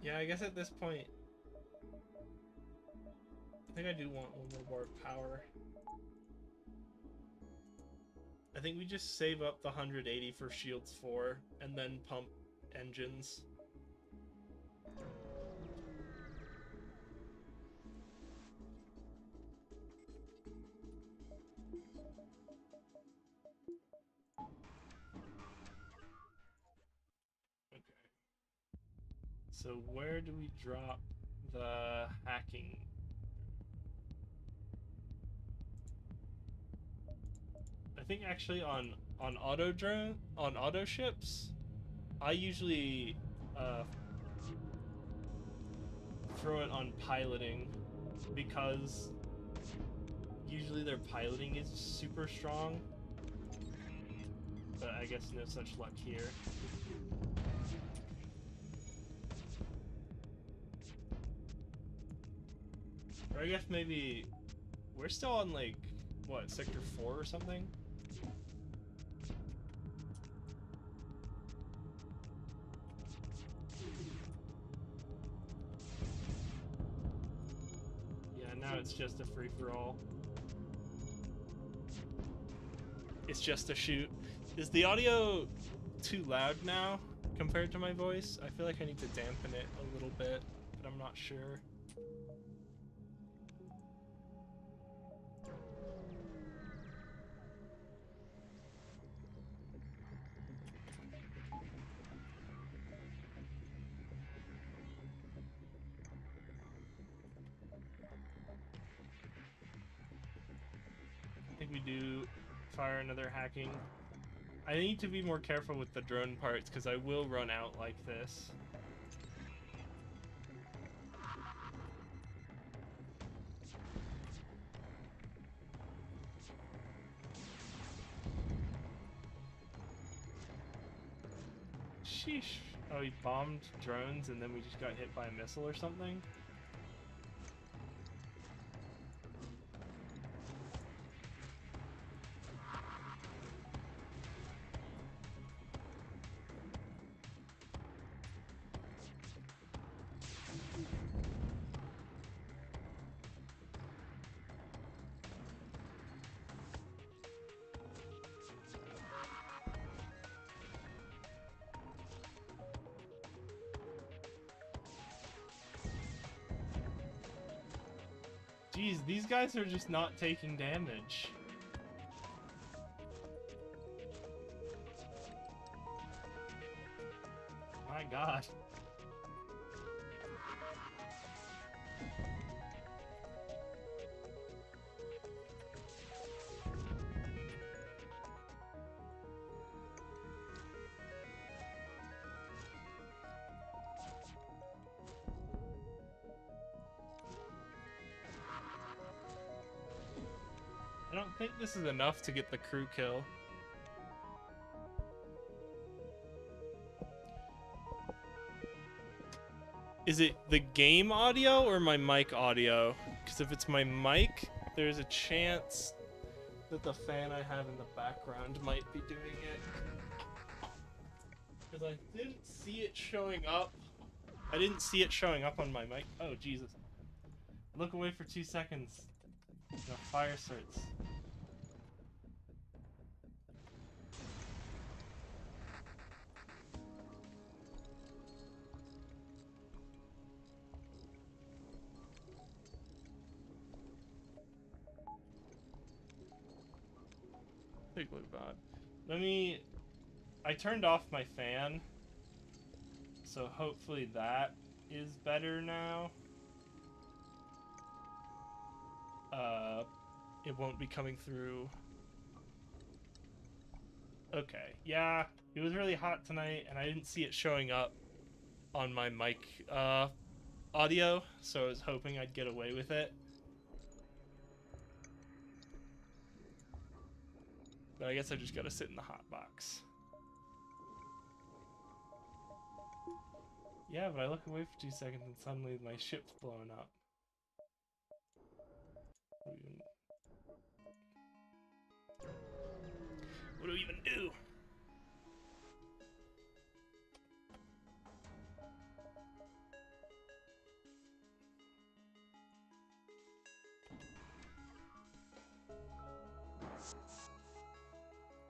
Yeah, I guess at this point, I think I do want one more bar of power. I think we just save up the 180 for Shields 4 and then pump engines. Okay. So where do we drop the hacking? I think actually on auto ships, I usually throw it on piloting because usually their piloting is super strong. But I guess no such luck here. Or I guess maybe we're still on like what, sector 4 or something? Yeah, now it's just a free-for-all. It's just a shoot. Is the audio too loud now compared to my voice? I feel like I need to dampen it a little bit, but I'm not sure. I think we do fire another hacking. I need to be more careful with the drone parts because I will run out like this. Sheesh. Oh, he bombed drones and then we just got hit by a missile or something? Jeez, these guys are just not taking damage. My god. I don't think this is enough to get the crew kill. Is it the game audio or my mic audio? Because if it's my mic, there's a chance that the fan I have in the background might be doing it. Because I didn't see it showing up. I didn't see it showing up on my mic. Oh, Jesus. Look away for 2 seconds. The fire starts. Big blue bot. I turned off my fan, so hopefully that is better now. It won't be coming through. Okay, yeah, it was really hot tonight, and I didn't see it showing up on my mic audio, so I was hoping I'd get away with it. But I guess I just gotta sit in the hot box. Yeah, but I look away for 2 seconds and suddenly my ship's blowing up. What do we even do?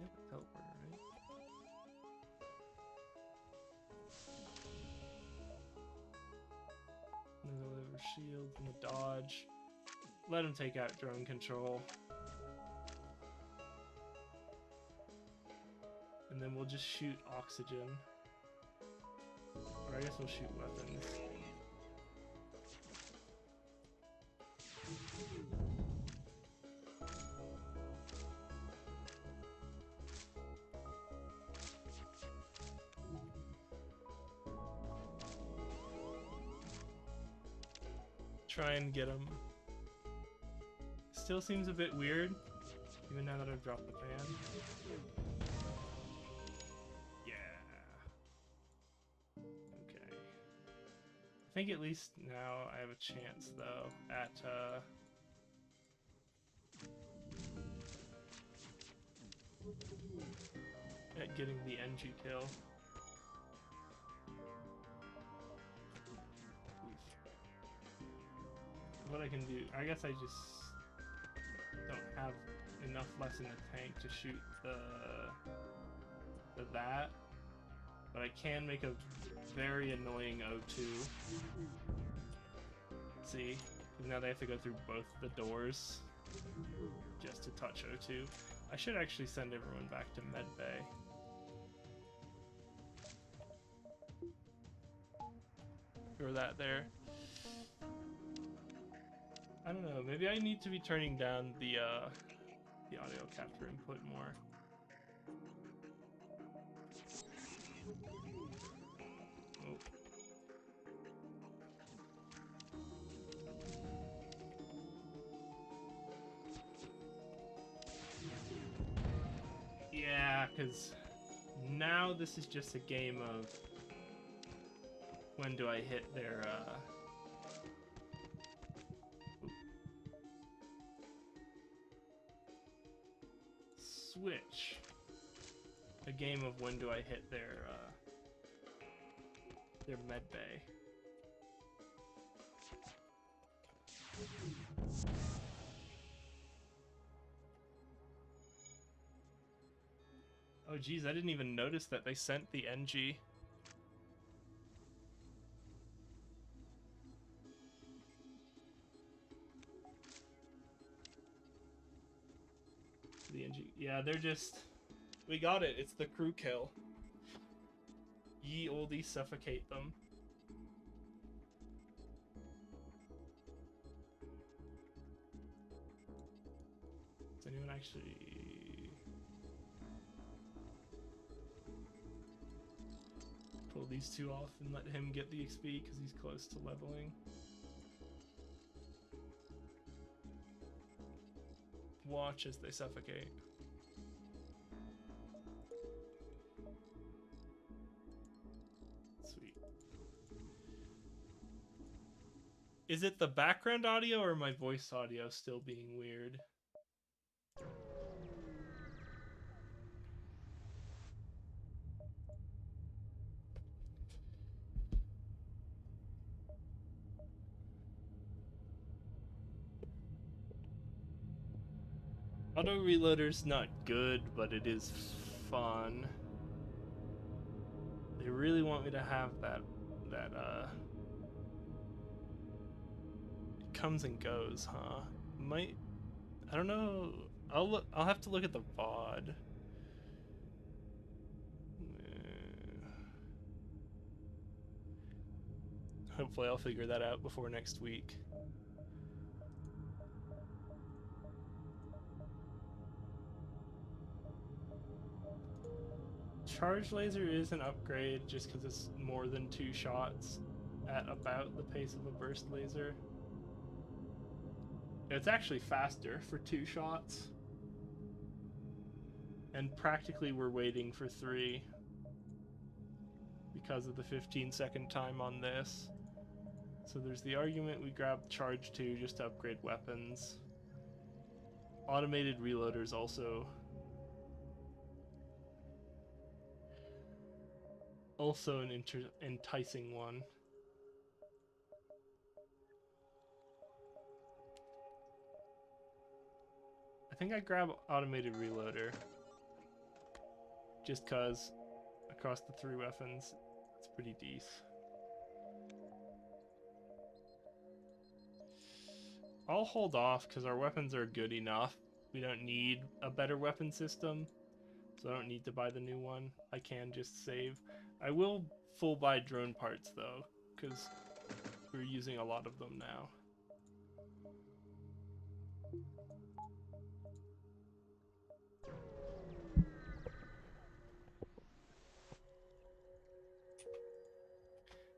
Yeah, teleporter, right? And then we'll have shield and the dodge. Let him take out drone control. And then we'll just shoot oxygen. Or I guess we'll shoot weapons. Try and get him. Still seems a bit weird, even now that I've dropped the fan. Yeah. Okay. I think at least now I have a chance, though, at getting the NG kill. What I can do, I guess I just don't have enough less in the tank to shoot that, but I can make a very annoying O2. See, now they have to go through both the doors just to touch O2. I should actually send everyone back to medbay. Throw that there. I don't know, maybe I need to be turning down the audio capture input more. Oh. Yeah, because now this is just a game of when do I hit their switch. A game of when do I hit their med bay. Oh geez, I didn't even notice that they sent the NG. The NG. Yeah, they're just... We got it. It's the crew kill. Ye olde suffocate them. Does anyone actually... pull these two off and let him get the XP because he's close to leveling? Watch as they suffocate. Sweet. Is it the background audio or my voice audio still being weird? Auto reloader's not good, but it is fun. They really want me to have that it comes and goes, huh? Might, I don't know. I'll have to look at the VOD. Hopefully I'll figure that out before next week. Charge laser is an upgrade just because it's more than 2 shots at about the pace of a burst laser. It's actually faster for 2 shots. And practically we're waiting for 3. because of the 15-second time on this. So there's the argument we grab charge 2 just to upgrade weapons. Automated reloaders also. Also an enticing one. I think I grab automated reloader. Just cause across the 3 weapons, it's pretty decent. I'll hold off because our weapons are good enough. We don't need a better weapon system, so I don't need to buy the new one. I can just save. I will full buy drone parts though, because we're using a lot of them now.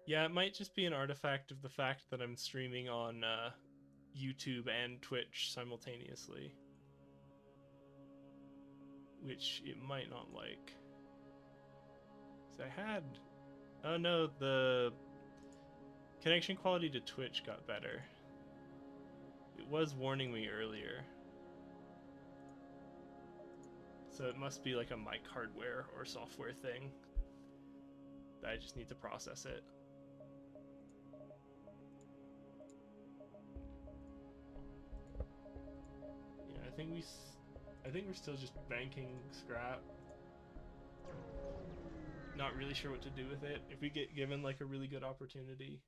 Yeah, it might just be an artifact of the fact that I'm streaming on YouTube and Twitch simultaneously, which it might not like. So I had... Oh no, the connection quality to Twitch got better. It was warning me earlier. So it must be like a mic hardware or software thing. I just need to process it. Yeah, I think we're still just banking scrap. Not really sure what to do with it. If we get given like a really good opportunity.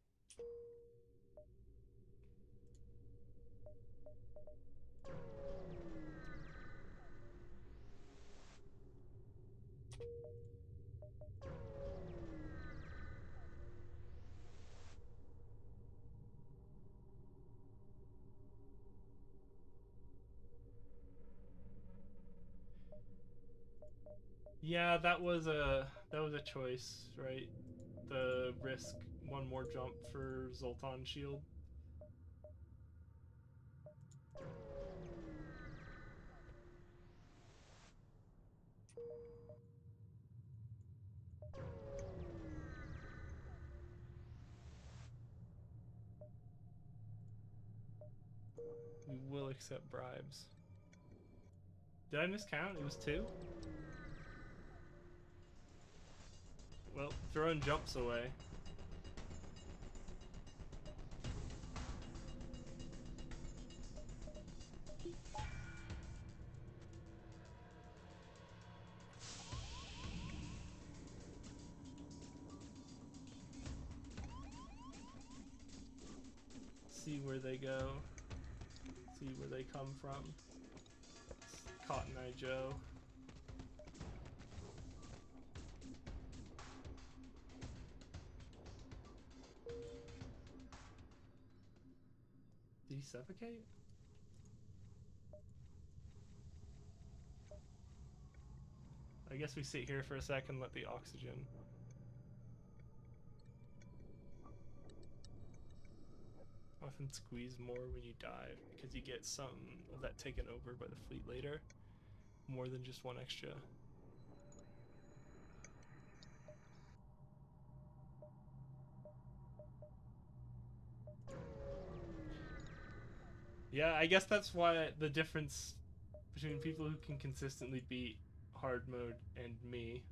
Yeah, that was a choice, right? The risk one more jump for Zoltan shield. We will accept bribes. Did I miscount? It was 2? Well, throwing jumps away. See where they go. See where they come from. Cotton Eye Joe. Did he suffocate? I guess we sit here for a second, let the oxygen. Often squeeze more when you dive because you get some of that taken over by the fleet later. More than just one extra. Yeah, I guess that's why the difference between people who can consistently beat hard mode and me.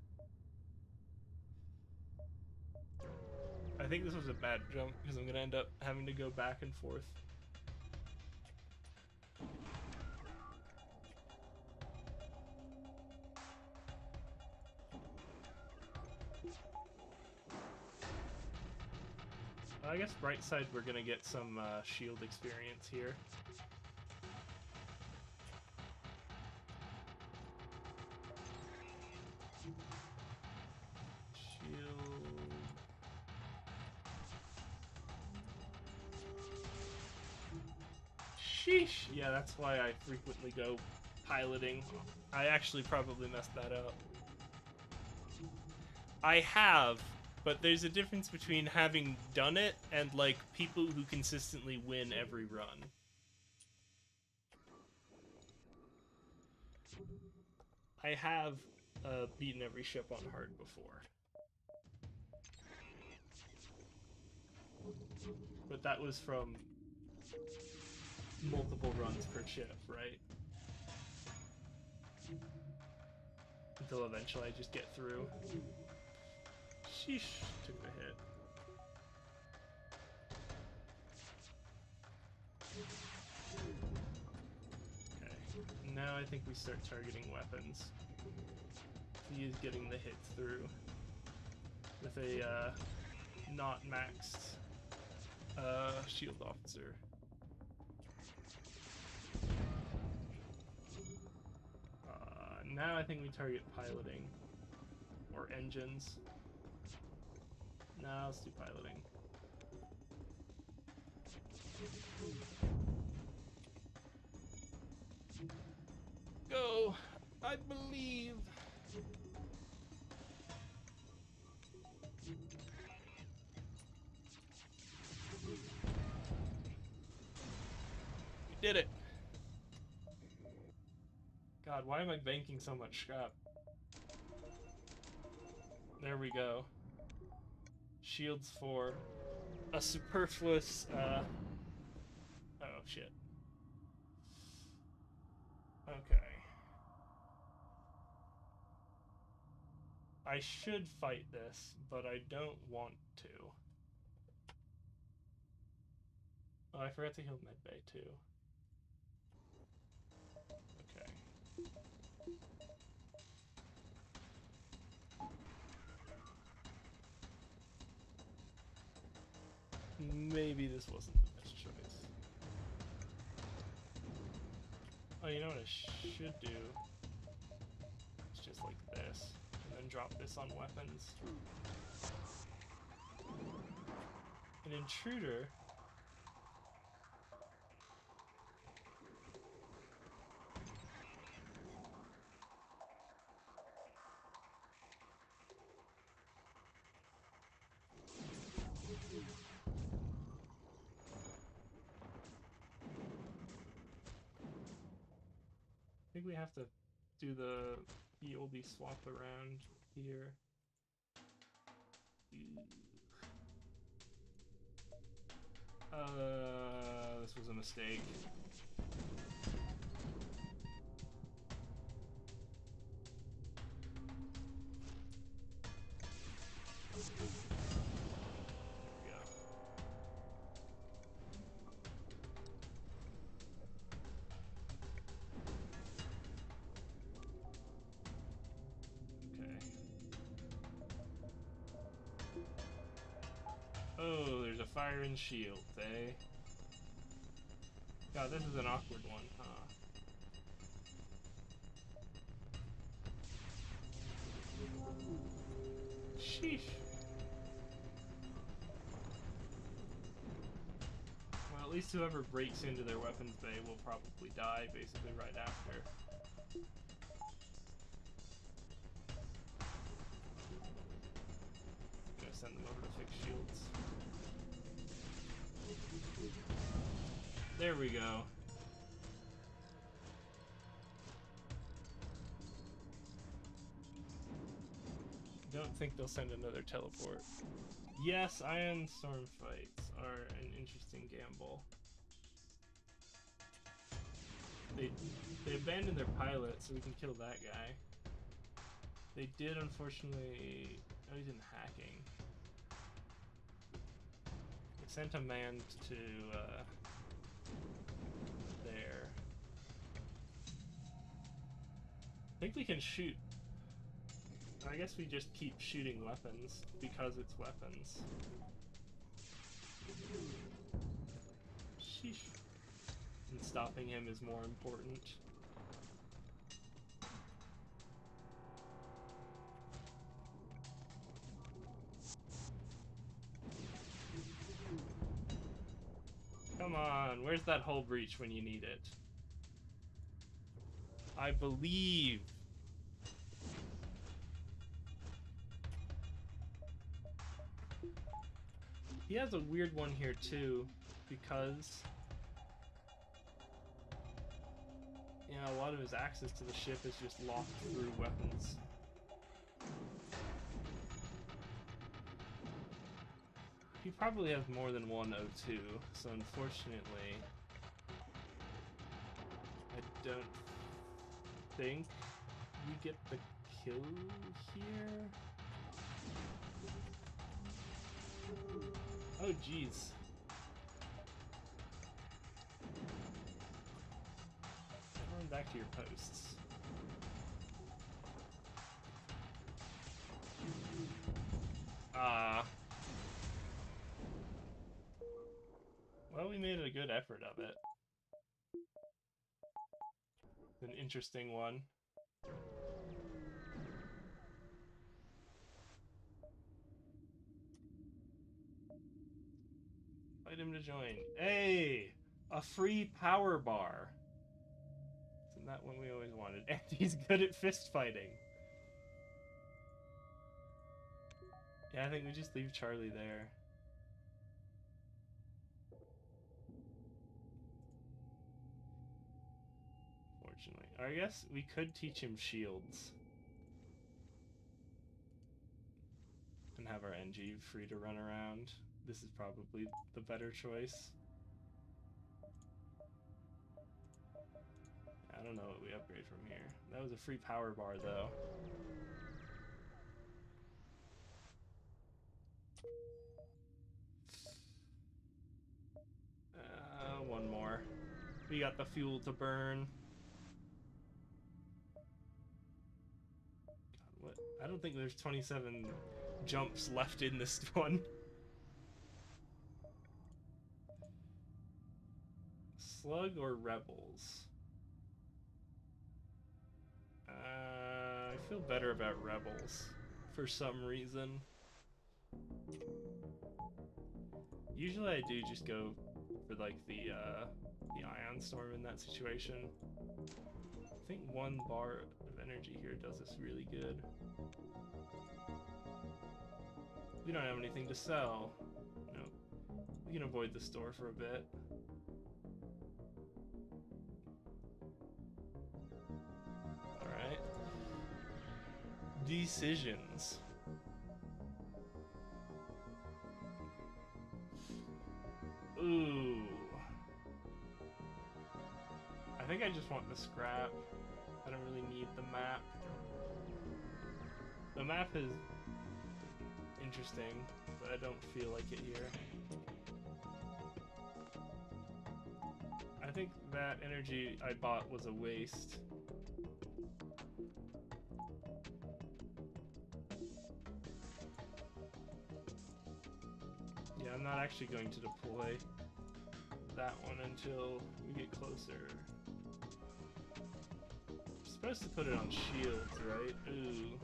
I think this was a bad jump because I'm gonna end up having to go back and forth. I guess right side we're gonna get some shield experience here. Sheesh! Yeah, that's why I frequently go piloting. I actually probably messed that up. I have, but there's a difference between having done it and, like, people who consistently win every run. I have beaten every ship on hard before. But that was from multiple runs per ship, right? Until eventually I just get through. Sheesh, took the hit. Okay, now I think we start targeting weapons. He is getting the hits through with a not maxed shield officer. Now I think we target piloting or engines. Now let's do piloting. Go! I believe! We did it! God, why am I banking so much scrap? There we go. Shields for a superfluous, oh shit. Okay. I should fight this, but I don't want to. Oh, I forgot to heal medbay too. Okay. Maybe this wasn't the best choice. Oh, you know what I should do? It's just like this, and then drop this on weapons. An intruder. I think we have to do the oldie swap around here. This was a mistake. Oh, there's a fire and shield, eh? God, this is an awkward one, huh? Sheesh. Well, at least whoever breaks into their weapons bay will probably die, basically, right after. I'm gonna send them over to fix shields. There we go. Don't think they'll send another teleport. Yes, Ion Storm fights are an interesting gamble. They abandoned their pilot, so we can kill that guy. They did, unfortunately... Oh, he's in hacking. They sent a man to, there. I think we can shoot. I guess we just keep shooting weapons, because it's weapons. Sheesh. And stopping him is more important. Come on, where's that hull breach when you need it? I believe. He has a weird one here too, because a lot of his access to the ship is just locked through weapons. He probably has more than one O2, so unfortunately, I don't think we get the kill here. Oh, jeez. Everyone back to your posts. Well, we made a good effort of it. An interesting one. Invite him to join. Hey! A free power bar. Isn't that what we always wanted? And he's good at fist fighting. Yeah, I think we just leave Charlie there. Fortunately. Or I guess we could teach him shields. And have our NG free to run around. This is probably the better choice. I don't know what we upgrade from here. That was a free power bar, though. One more. We got the fuel to burn. God, what? I don't think there's 27 jumps left in this one. Slug or Rebels? I feel better about Rebels for some reason. Usually I do just go for like the Ion Storm in that situation. I think 1 bar of energy here does us really good. We don't have anything to sell. Nope. We can avoid the store for a bit. Alright. Decisions. Ooh. I think I just want the scrap. I don't really need the map. The map is interesting, but I don't feel like it here. I think that energy I bought was a waste. Yeah, I'm not actually going to deploy that one until we get closer. I'm supposed to put it on shields, right? Ooh.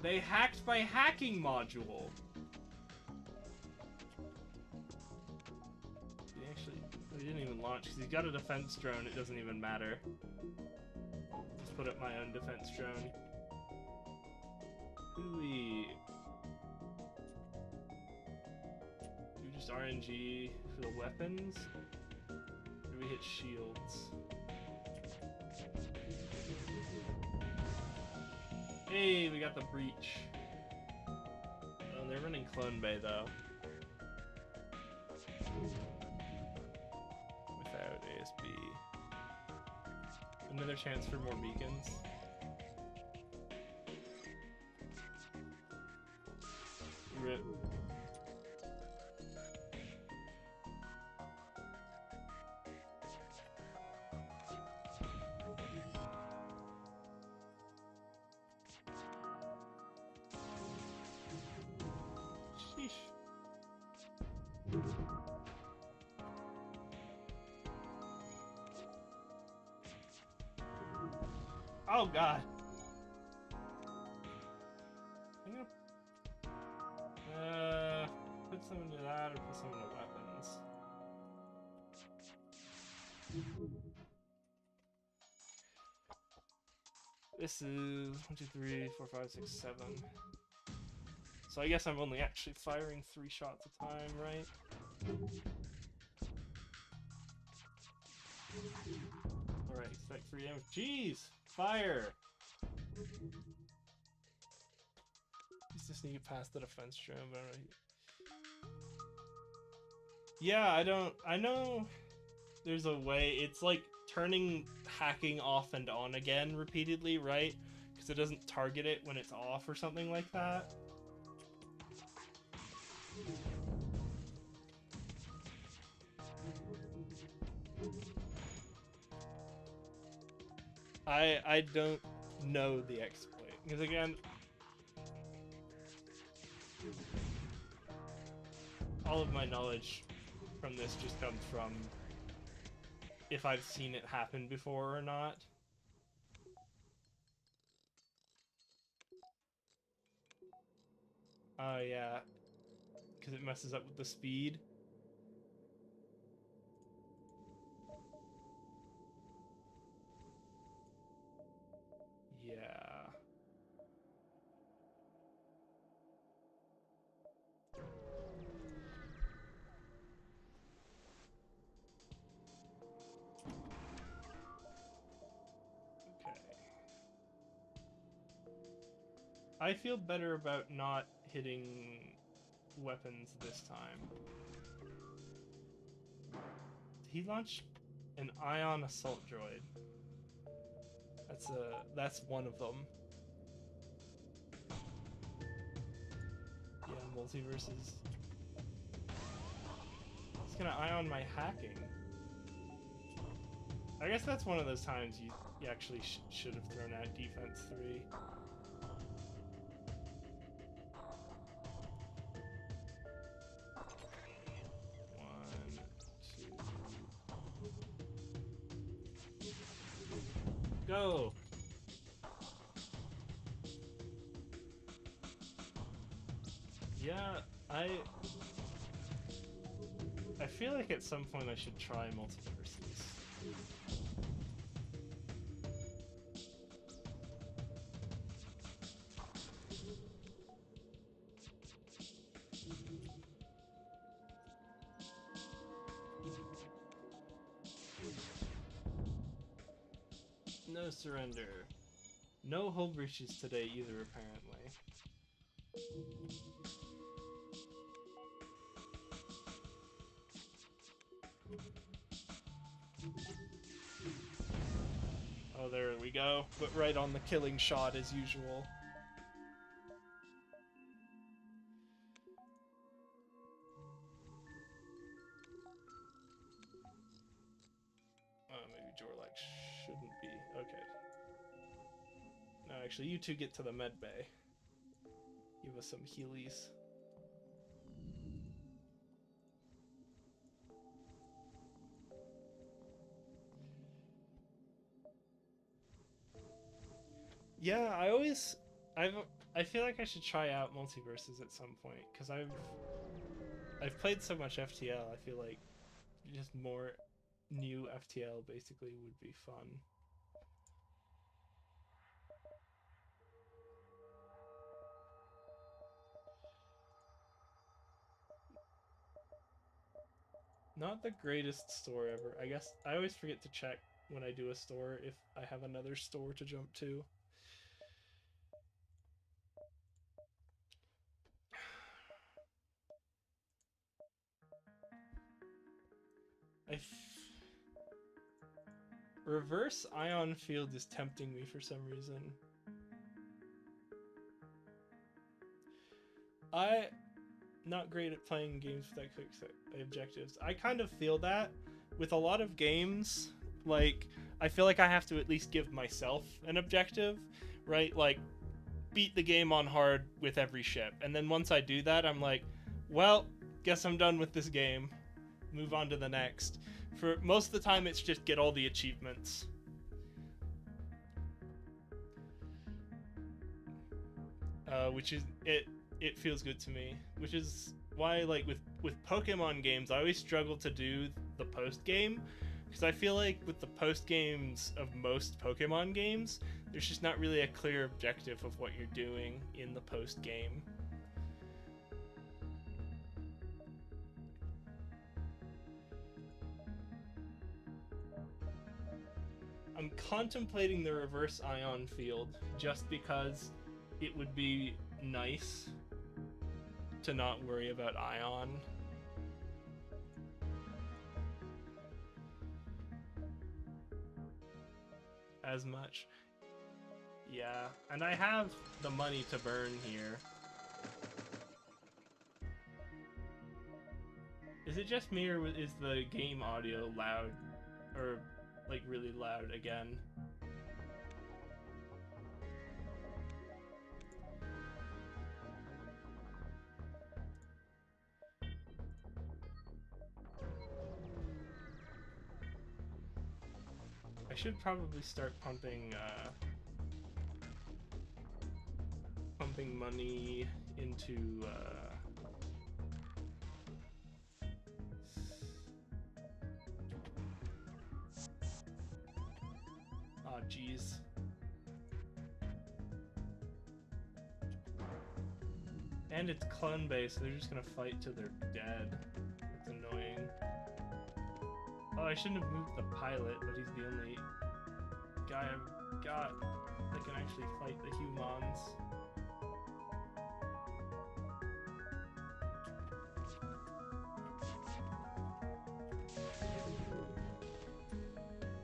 They hacked my hacking module! He didn't even launch, because he's got a defense drone, it doesn't even matter. Just put up my own defense drone. Hooey. Do just RNG for the weapons? Or do we hit shields? Hey, we got the breach. Oh, they're running Clone Bay though. Without ASB. Another chance for more beacons. RIP. Sheesh. Oh god. I'm gonna put some into that or put some into weapons. This is 1, 2, 3, 4, 5, 6, 7. So I guess I'm only actually firing 3 shots a time, right? Alright, expect free damage. Jeez! Fire! Just need to get past the defense drone, but I don't know. Yeah, I know there's a way. It's like turning hacking off and on again repeatedly, right? Because it doesn't target it when it's off or something like that. I don't know the exploit because again, all of my knowledge from this just comes from if I've seen it happen before or not. Oh yeah, because it messes up with the speed. Yeah. Okay. I feel better about not hitting weapons this time. He launched an ion assault droid. That's one of them. Yeah, multiverses. He's gonna ion my hacking. I guess that's one of those times you actually should have thrown out defense 3. One, two, go! Yeah, I feel like at some point I should try multiverses. No surrender. No hull breaches today either, apparently. Oh, there we go. But right on the killing shot as usual. Maybe Jorlak shouldn't be. Okay. No, actually, you two get to the med bay. Give us some healies. Yeah, I feel like I should try out multiverses at some point because I've played so much FTL. I feel like just more new FTL basically would be fun. Not the greatest store ever. I guess I always forget to check when I do a store if I have another store to jump to. Reverse ion field is tempting me for some reason. I not great at playing games with quick objectives. I kind of feel that with a lot of games. Like, I feel like I have to at least give myself an objective, right? Like, beat the game on hard with every ship. And then once I do that, I'm like, well, guess I'm done with this game. Move on to the next. For most of the time, it's just get all the achievements. Which is it feels good to me, which is why like with Pokemon games I always struggle to do the post game because I feel like with the post games of most Pokemon games there's just not really a clear objective of what you're doing in the post game. I'm contemplating the reverse ion field just because it would be nice to not worry about ion. as much. Yeah, and I have the money to burn here. Is it just me, or is the game audio loud? Or, like, really loud again? I should probably start pumping money into oh jeez. And it's clone based, so they're just gonna fight till they're dead. It's annoying. Oh, I shouldn't have moved the pilot, but he's the only guy I've got that can actually fight the humans.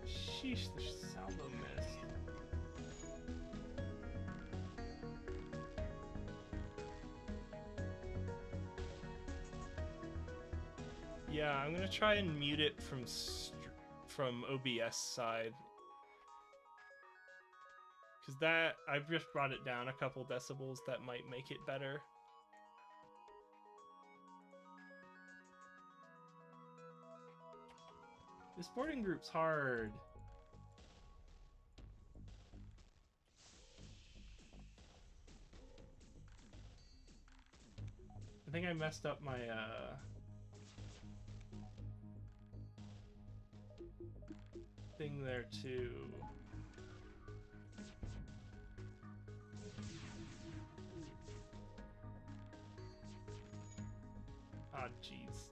Sheesh, the salvo missed. Yeah, I'm gonna try and mute it from OBS side. Because that, I've just brought it down a couple decibels, that might make it better. This boarding group's hard. I think I messed up my, thing there too. Ah, jeez.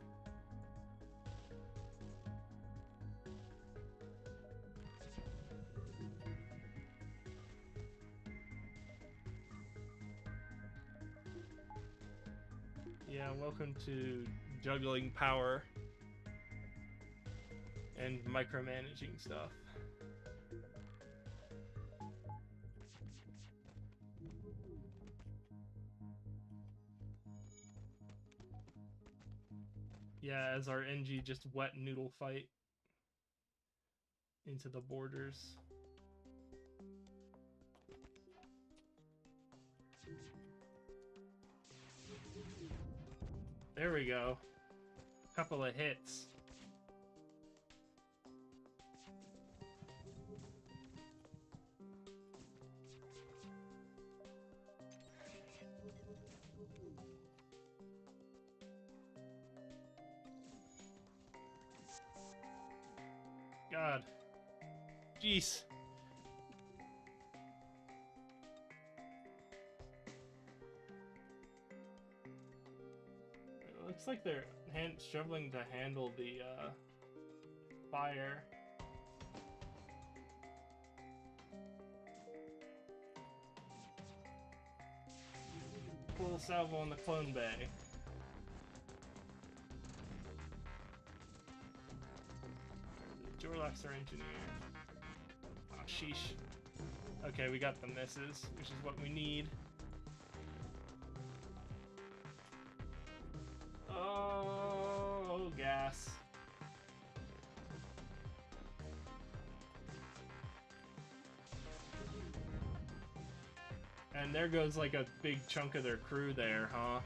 Yeah, welcome to juggling power and micromanaging stuff. Yeah, as our NG just wet noodle fight into the borders. There we go. Couple of hits. God. Jeez. It looks like they're struggling to handle the fire. Full salvo on the clone bay. Jorlock's our engineer. Oh, sheesh. Okay, we got the misses, which is what we need. Oh, gas. And there goes like a big chunk of their crew there, huh?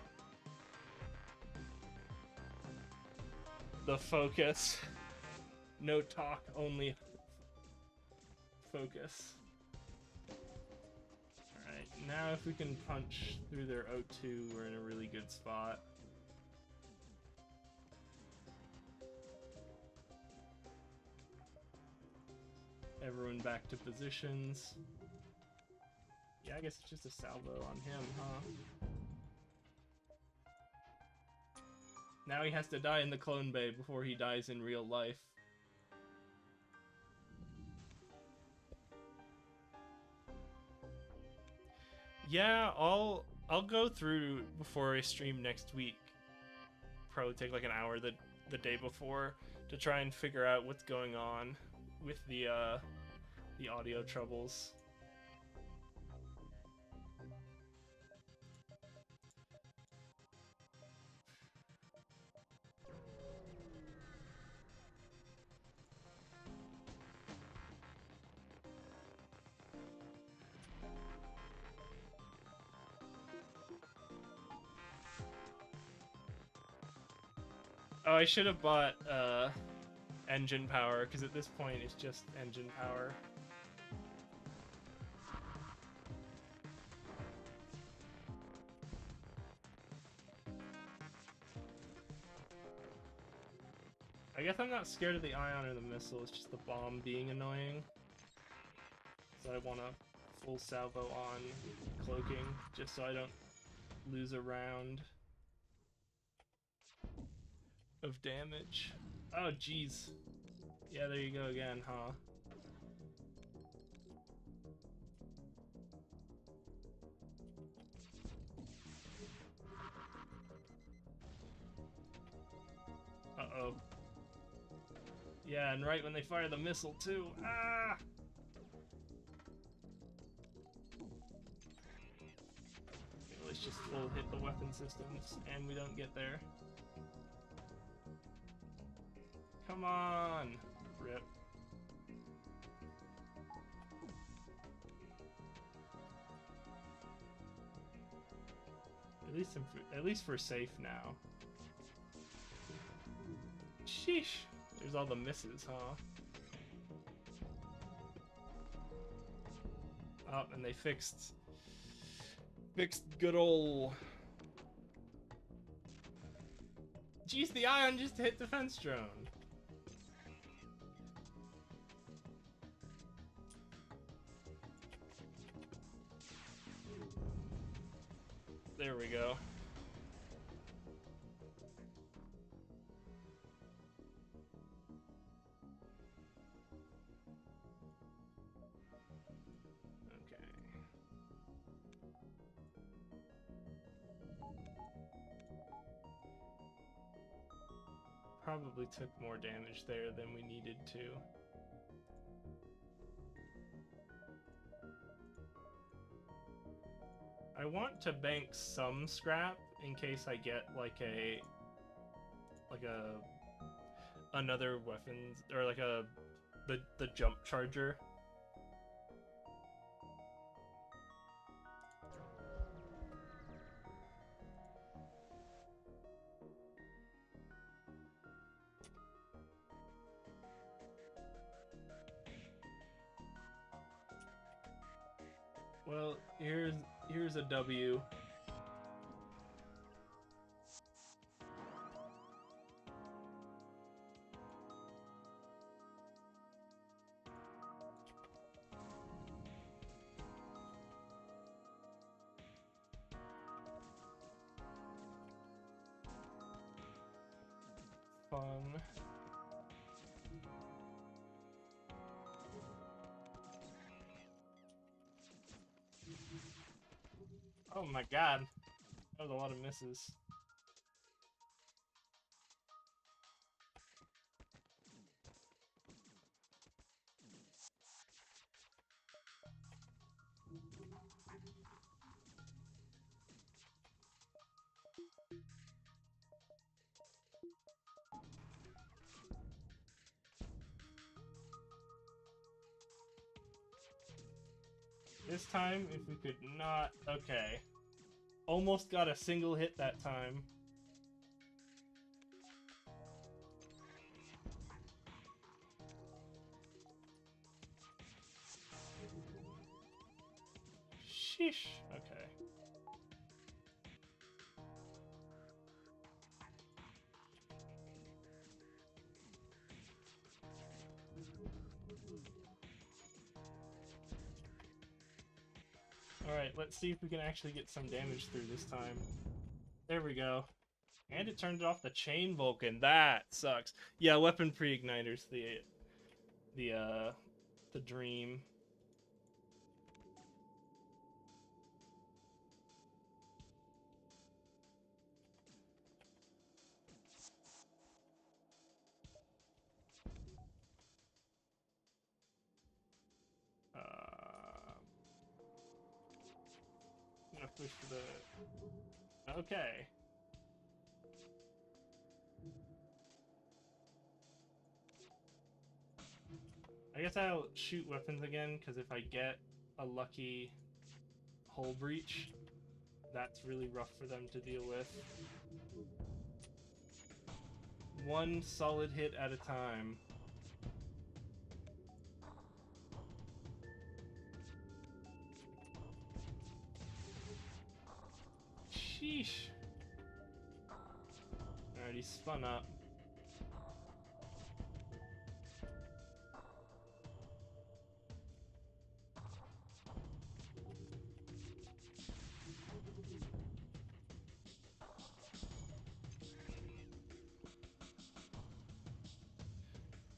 The focus. No talk, only focus. Alright, now if we can punch through their O2, we're in a really good spot. Everyone back to positions. Yeah, I guess it's just a salvo on him, huh? Now he has to die in the clone bay before he dies in real life. Yeah, I'll go through before I stream next week. Probably take like an hour the day before to try and figure out what's going on with the the audio troubles. Oh, I should have bought engine power, because at this point it's just engine power. I guess I'm not scared of the ion or the missile, it's just the bomb being annoying. So I want a full salvo on cloaking, just so I don't lose a round of damage. Oh, jeez. Yeah, there you go again, huh? Uh-oh. Yeah, and right when they fire the missile, too. Ah! Okay, let's just full hit the weapon systems, and we don't get there. Come on! Rip. At least we're safe now. Sheesh! There's all the misses, huh? Oh, and they fixed good ol'... Jeez, the ion just hit defense drone. There we go. Okay. Probably took more damage there than we needed to. I want to bank some scrap in case I get another weapons, or like the jump charger. Well, here's a W. Fun. Oh my god. That was a lot of misses. This time, if we could not... Okay. Almost got a single hit that time. Sheesh. Okay. Alright, let's see if we can actually get some damage through this time. There we go. And it turned off the chain Vulcan. That sucks. Yeah, weapon pre-igniters the dream. Wish for the... Okay. I guess I'll shoot weapons again, because if I get a lucky hull breach, that's really rough for them to deal with. One solid hit at a time. Sheesh. Alright, he's spun up.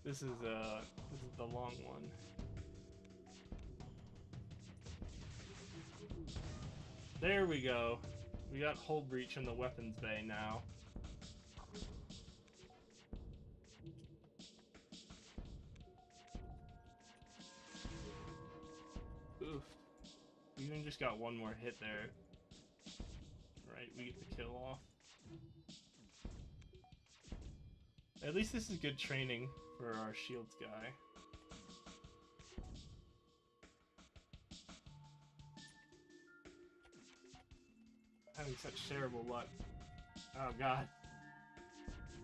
This is the long one. There we go. We got hull breach in the weapons bay now. Oof. We even just got one more hit there. Right, we get the kill off. At least this is good training for our shields guy. Having such terrible luck. Oh god.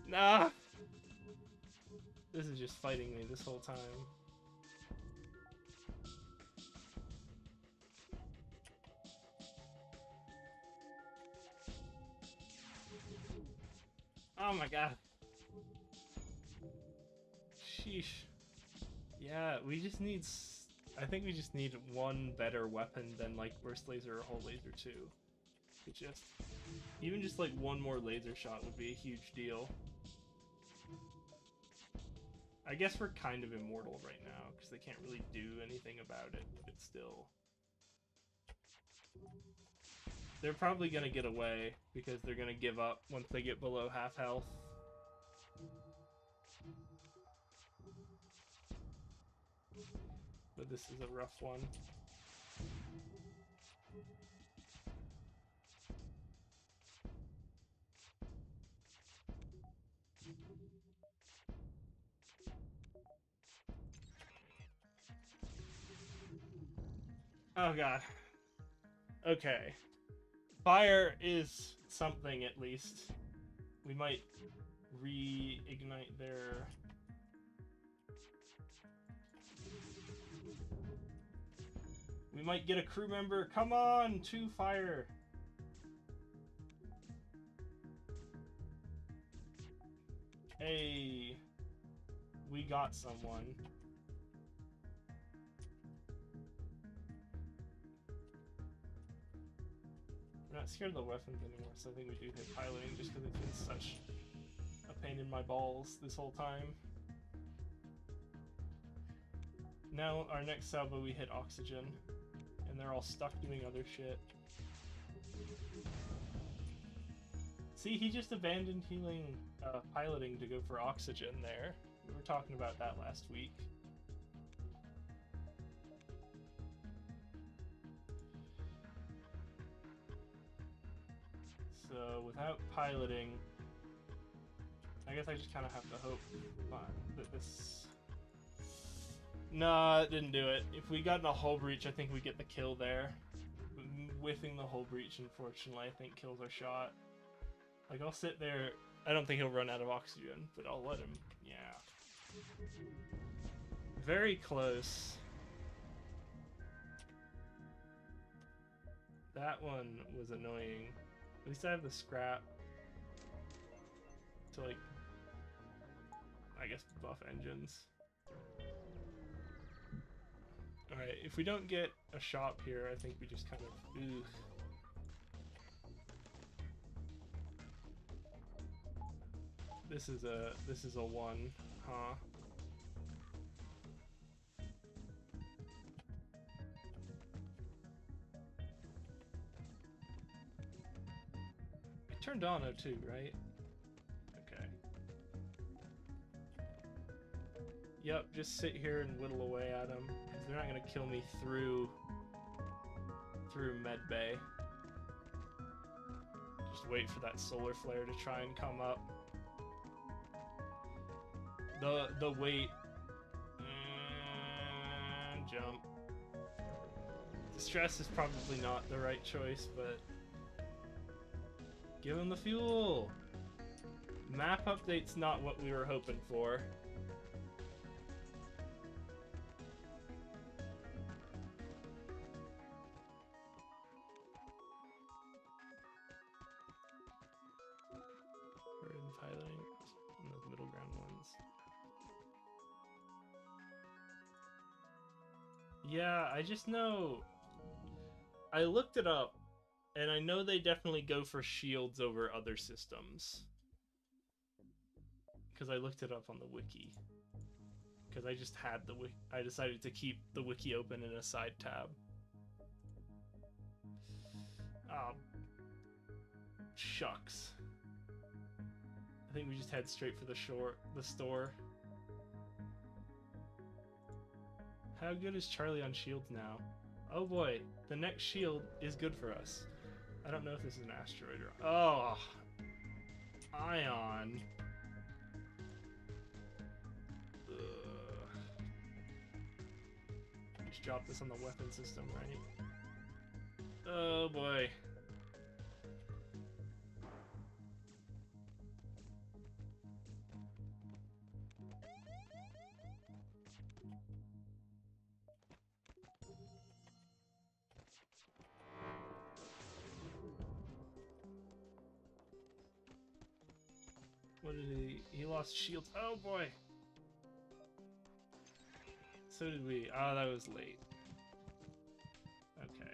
Nah! This is just fighting me this whole time. Oh my god. Sheesh. Yeah, we just need... I think we just need one better weapon than, like, burst laser or hull laser 2. It just... Even just, like, one more laser shot would be a huge deal. I guess we're kind of immortal right now, because they can't really do anything about it, but still. They're probably gonna get away, because they're gonna give up once they get below half health. But this is a rough one. Oh god. Okay. Fire is something, at least. We might reignite their... We might get a crew member. Come on, to fire. Hey, we got someone. I'm not scared of the weapons anymore, so I think we do hit piloting just because it's been such a pain in my balls this whole time. Now, our next salvo, we hit oxygen, and they're all stuck doing other shit. See, he just abandoned healing, piloting to go for oxygen there. We were talking about that last week. So, without piloting, I guess I just kind of have to hope that this... Nah, it didn't do it. If we got in a hull breach, I think we get the kill there. Whiffing the hull breach, unfortunately, I think kills our shot. Like, I'll sit there. I don't think he'll run out of oxygen, but I'll let him. Yeah. Very close. That one was annoying. At least I have the scrap to, like, I guess, buff engines. Alright, if we don't get a shop here, I think we just kind of... Ugh. This is a one, huh? It turned on O2, right? Okay. Yep, just sit here and whittle away at them, because they're not gonna kill me through medbay. just wait for that solar flare to try and come up. The wait. And jump. Distress is probably not the right choice, but give him the fuel. Map update's not what we were hoping for. We're in piloting on those middle ground ones. Yeah, I just know. I looked it up, and I know they definitely go for shields over other systems. Because I looked it up on the wiki. Because I just had the wiki. I decided to keep the wiki open in a side tab. Shucks. I think we just head straight for the store. How good is Charlie on shields now? Oh boy, the next shield is good for us. I don't know if this is an asteroid or... Oh! Ion. Ugh. Just drop this on the weapon system, right? Oh boy. What did he lost shields. Oh boy. So did we. Oh, that was late. Okay.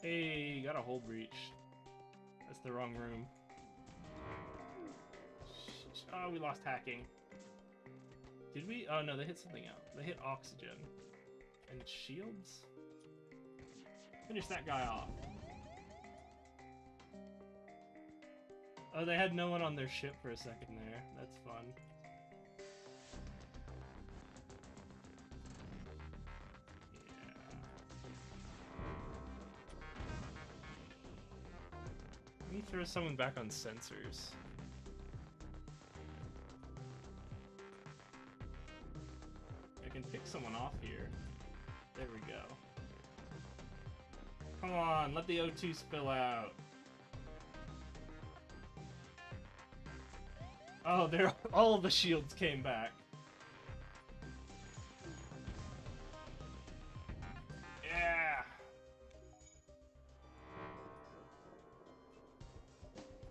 Hey, got a hull breach. That's the wrong room. Oh, we lost hacking. Did we? Oh no, they hit something else. They hit oxygen. And shields? Finish that guy off. Oh, they had no one on their ship for a second there. That's fun. Let me throw someone back on sensors. I can pick someone off here. There we go. Come on, let the O2 spill out. Oh, all of the shields came back. Yeah!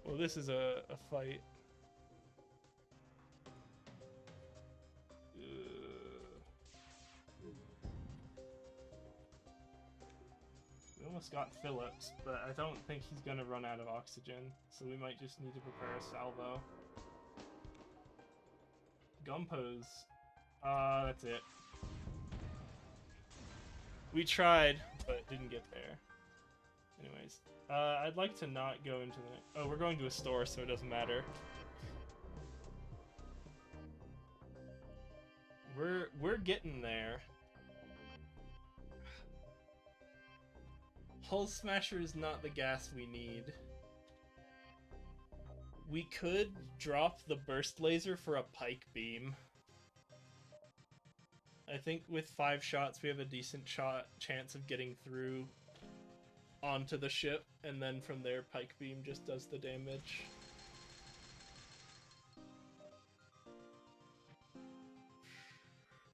Well, this is a fight. We almost got Phillips, but I don't think he's gonna run out of oxygen, so we might just need to prepare a salvo. Gumpos. That's it. We tried, but didn't get there. Anyways, I'd like to not go into the... Oh, we're going to a store, so it doesn't matter. We're getting there. Hull Smasher is not the gas we need. We could drop the burst laser for a pike beam. I think with 5 shots we have a decent chance of getting through onto the ship, and then from there pike beam just does the damage.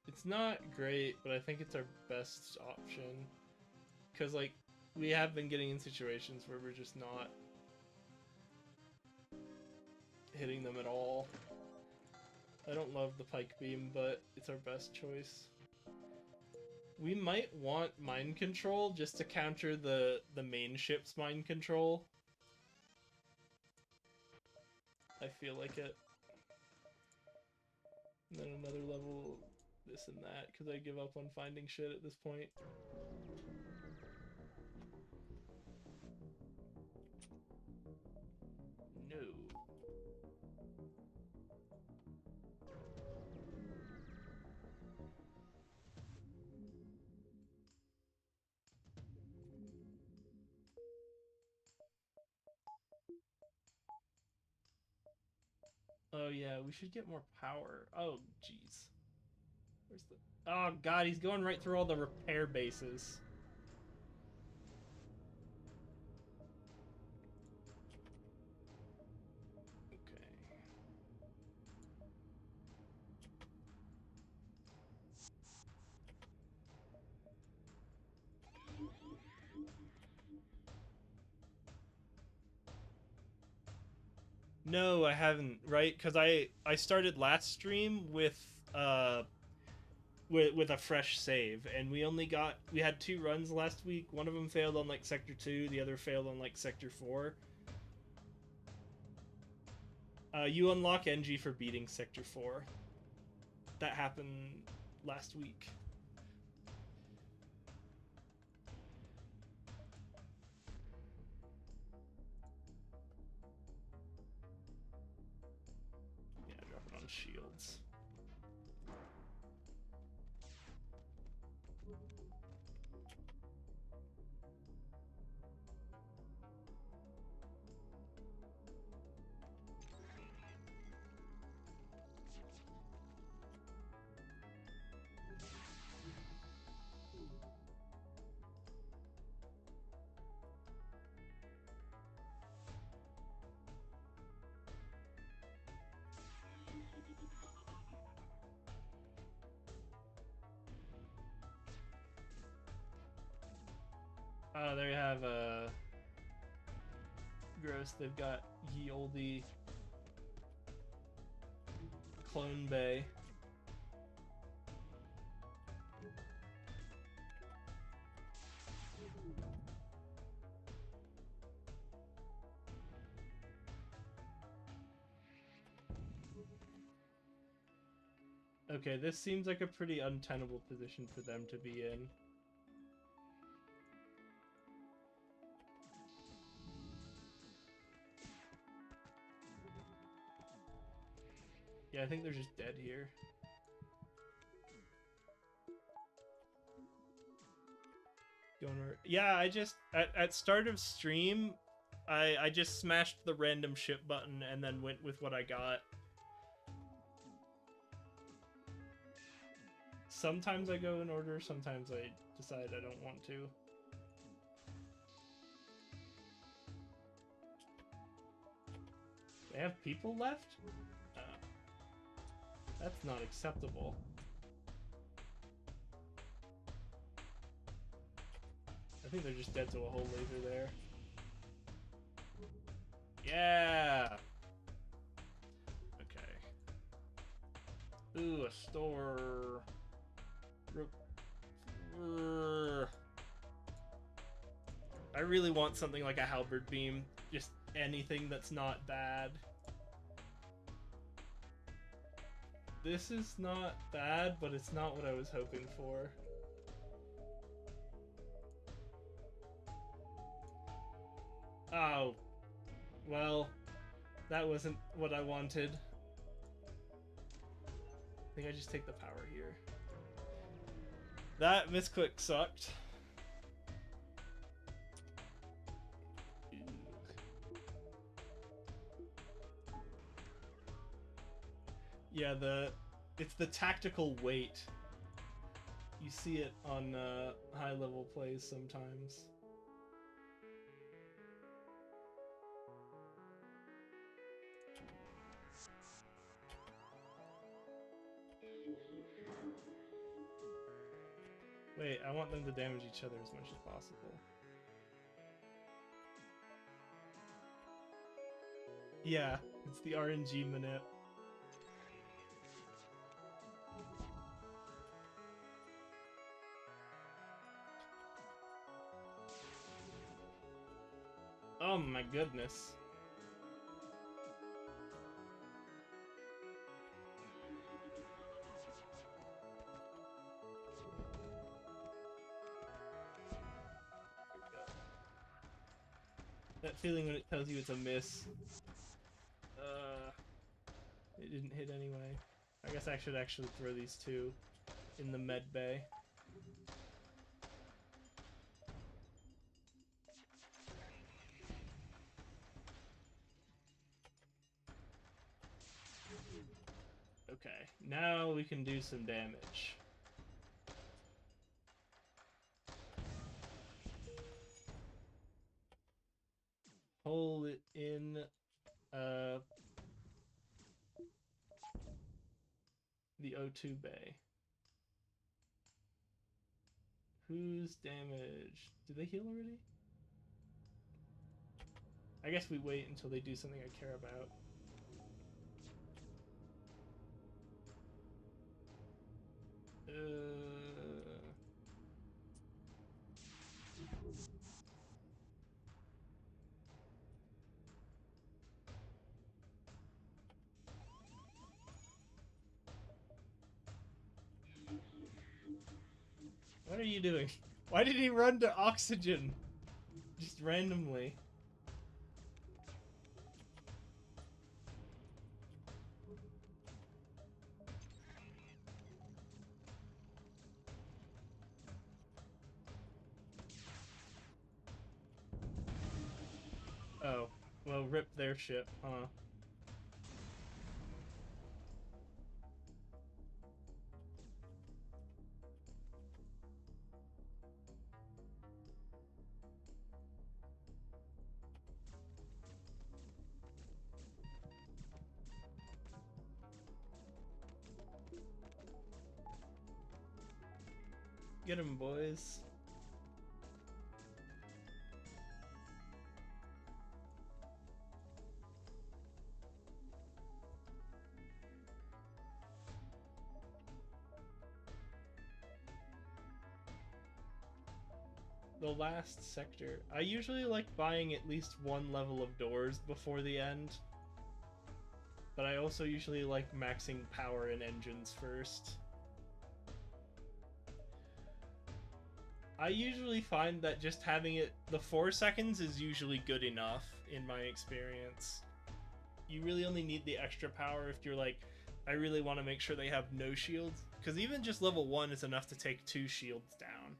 It's not great, but I think it's our best option. Because, like, we have been getting in situations where we're just not hitting them at all. I don't love the pike beam, but it's our best choice. We might want mind control just to counter the main ship's mind control. I feel like it. And then another level this and that, because I give up on finding shit at this point. Oh yeah, we should get more power. Oh jeez. Where's the? Oh god, he's going right through all the repair bases. Okay. No, I haven't. Right, because I started last stream with a fresh save, and we had 2 runs last week. One of them failed on like sector 2, the other failed on like sector 4. You unlock NG for beating sector 4. That happened last week. Yeah, drop it on shields. Oh, there you have gross. They've got ye olde clone bay. Okay, this seems like a pretty untenable position for them to be in. Yeah, I think they're just dead here. Going over. Yeah, I just at start of stream, I just smashed the random ship button and then went with what I got. Sometimes I go in order, sometimes I decide I don't want to. They have people left? That's not acceptable. I think they're just dead to a whole laser there. Yeah! Okay. Ooh, a store. I really want something like a halberd beam. Just anything that's not bad. This is not bad, but it's not what I was hoping for. Oh. Well, that wasn't what I wanted. I think I just take the power here. That misclick sucked. Yeah, it's the tactical weight. You see it on high level plays sometimes. Wait, I want them to damage each other as much as possible. Yeah, it's the RNG manip. Oh my goodness. That feeling when it tells you it's a miss. It didn't hit anyway. I guess I should actually throw these two in the med bay. Okay, now we can do some damage. Hold it in the O2 bay. Who's damaged? Do they heal already? I guess we wait until they do something I care about. What are you doing? Why did he run to oxygen? Just randomly. Oh, well, rip their ship, huh? Get him, boys. The last sector. I usually like buying at least one level of doors before the end. But I also usually like maxing power and engines first. I usually find that just having it the 4 seconds is usually good enough in my experience. You really only need the extra power if you're like, I really want to make sure they have no shields. Because even just level 1 is enough to take 2 shields down.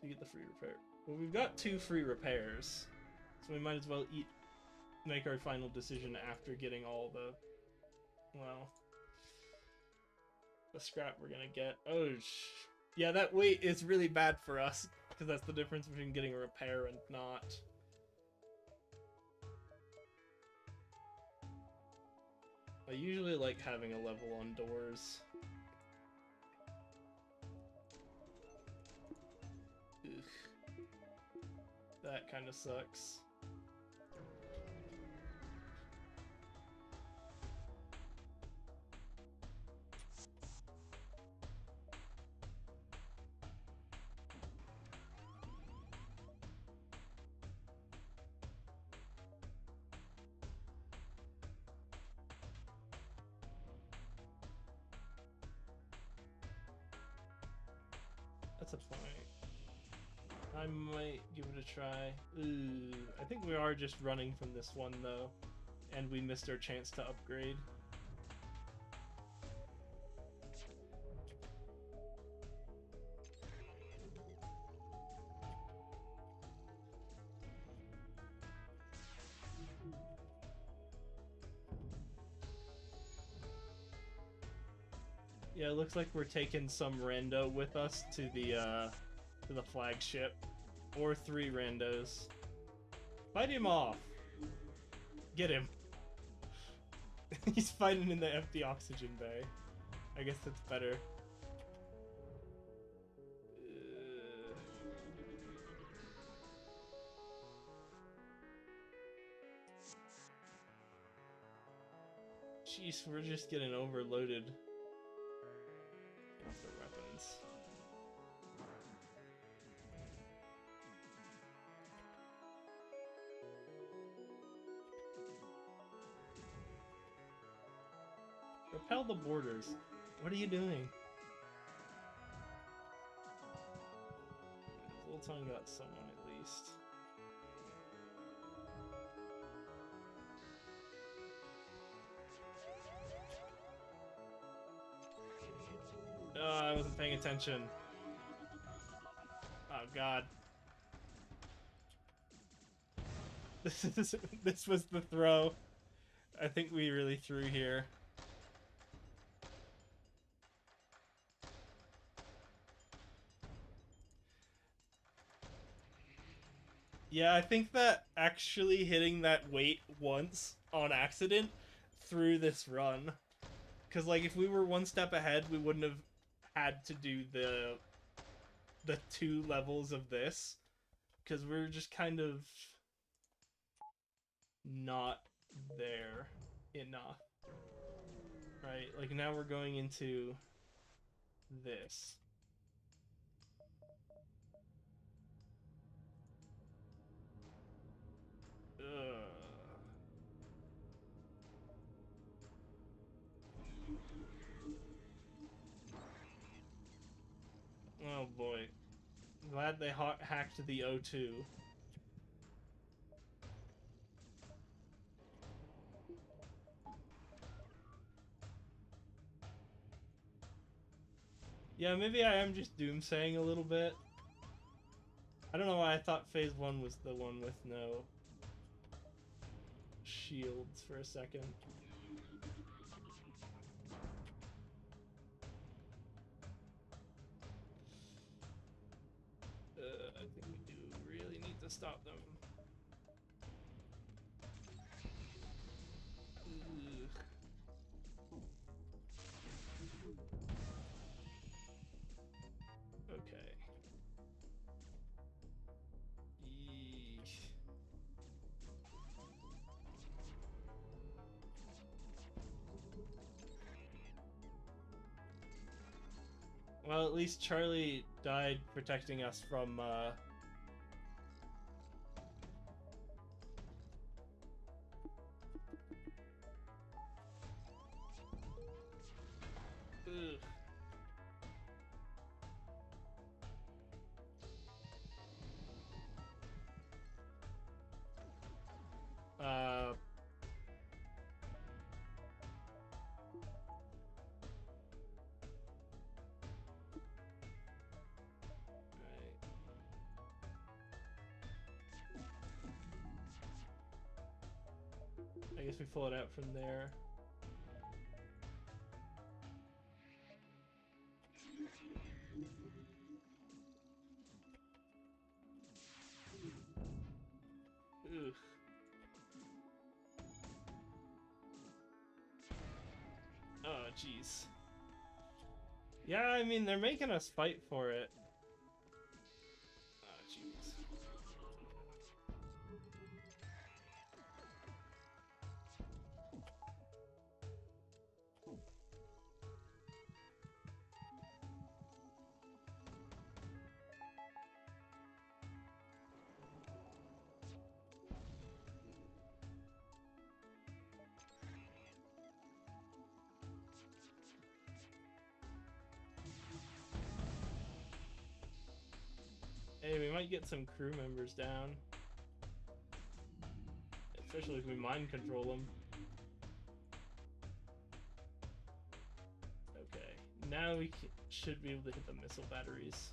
To get the free repair. Well, we've got 2 free repairs. So we might as well make our final decision after getting all the, well, the scrap we're gonna get. Oh, yeah, that wait is really bad for us, because that's the difference between getting a repair and not. I usually like having a level on doors. Ugh. That kind of sucks. That's a point. I might give it a try. Ooh, I think we are just running from this one, though. And we missed our chance to upgrade. Yeah, it looks like we're taking some rando with us to the flagship. Or 3 randos. Fight him off! Get him. He's fighting in the empty oxygen bay. I guess that's better. Jeez, we're just getting overloaded. Get off their weapons. Repel the borders. What are you doing? Zoltan got someone at least. I wasn't paying attention. Oh god. This was the throw. I think we really threw here. Yeah, I think that actually hitting that weight once on accident threw this run. Because, like, if we were one step ahead, we wouldn't have had to do the 2 levels of this. Because we're just kind of not there enough. Right? Like, now we're going into this. Ugh. Oh boy. Glad they hacked the O2. Yeah, maybe I am just doomsaying a little bit. I don't know why I thought phase 1 was the one with no shields for a second. I think we do really need to stop them. Ugh. Okay. Yeesh. Well, at least Charlie died protecting us from, Ugh. Uh... I guess we pull it out from there. Ugh. Oh, jeez. Yeah, I mean, they're making us fight for it. Oh, jeez. Hey, we might get some crew members down. Especially if we mind control them. Okay, now we should be able to hit the missile batteries.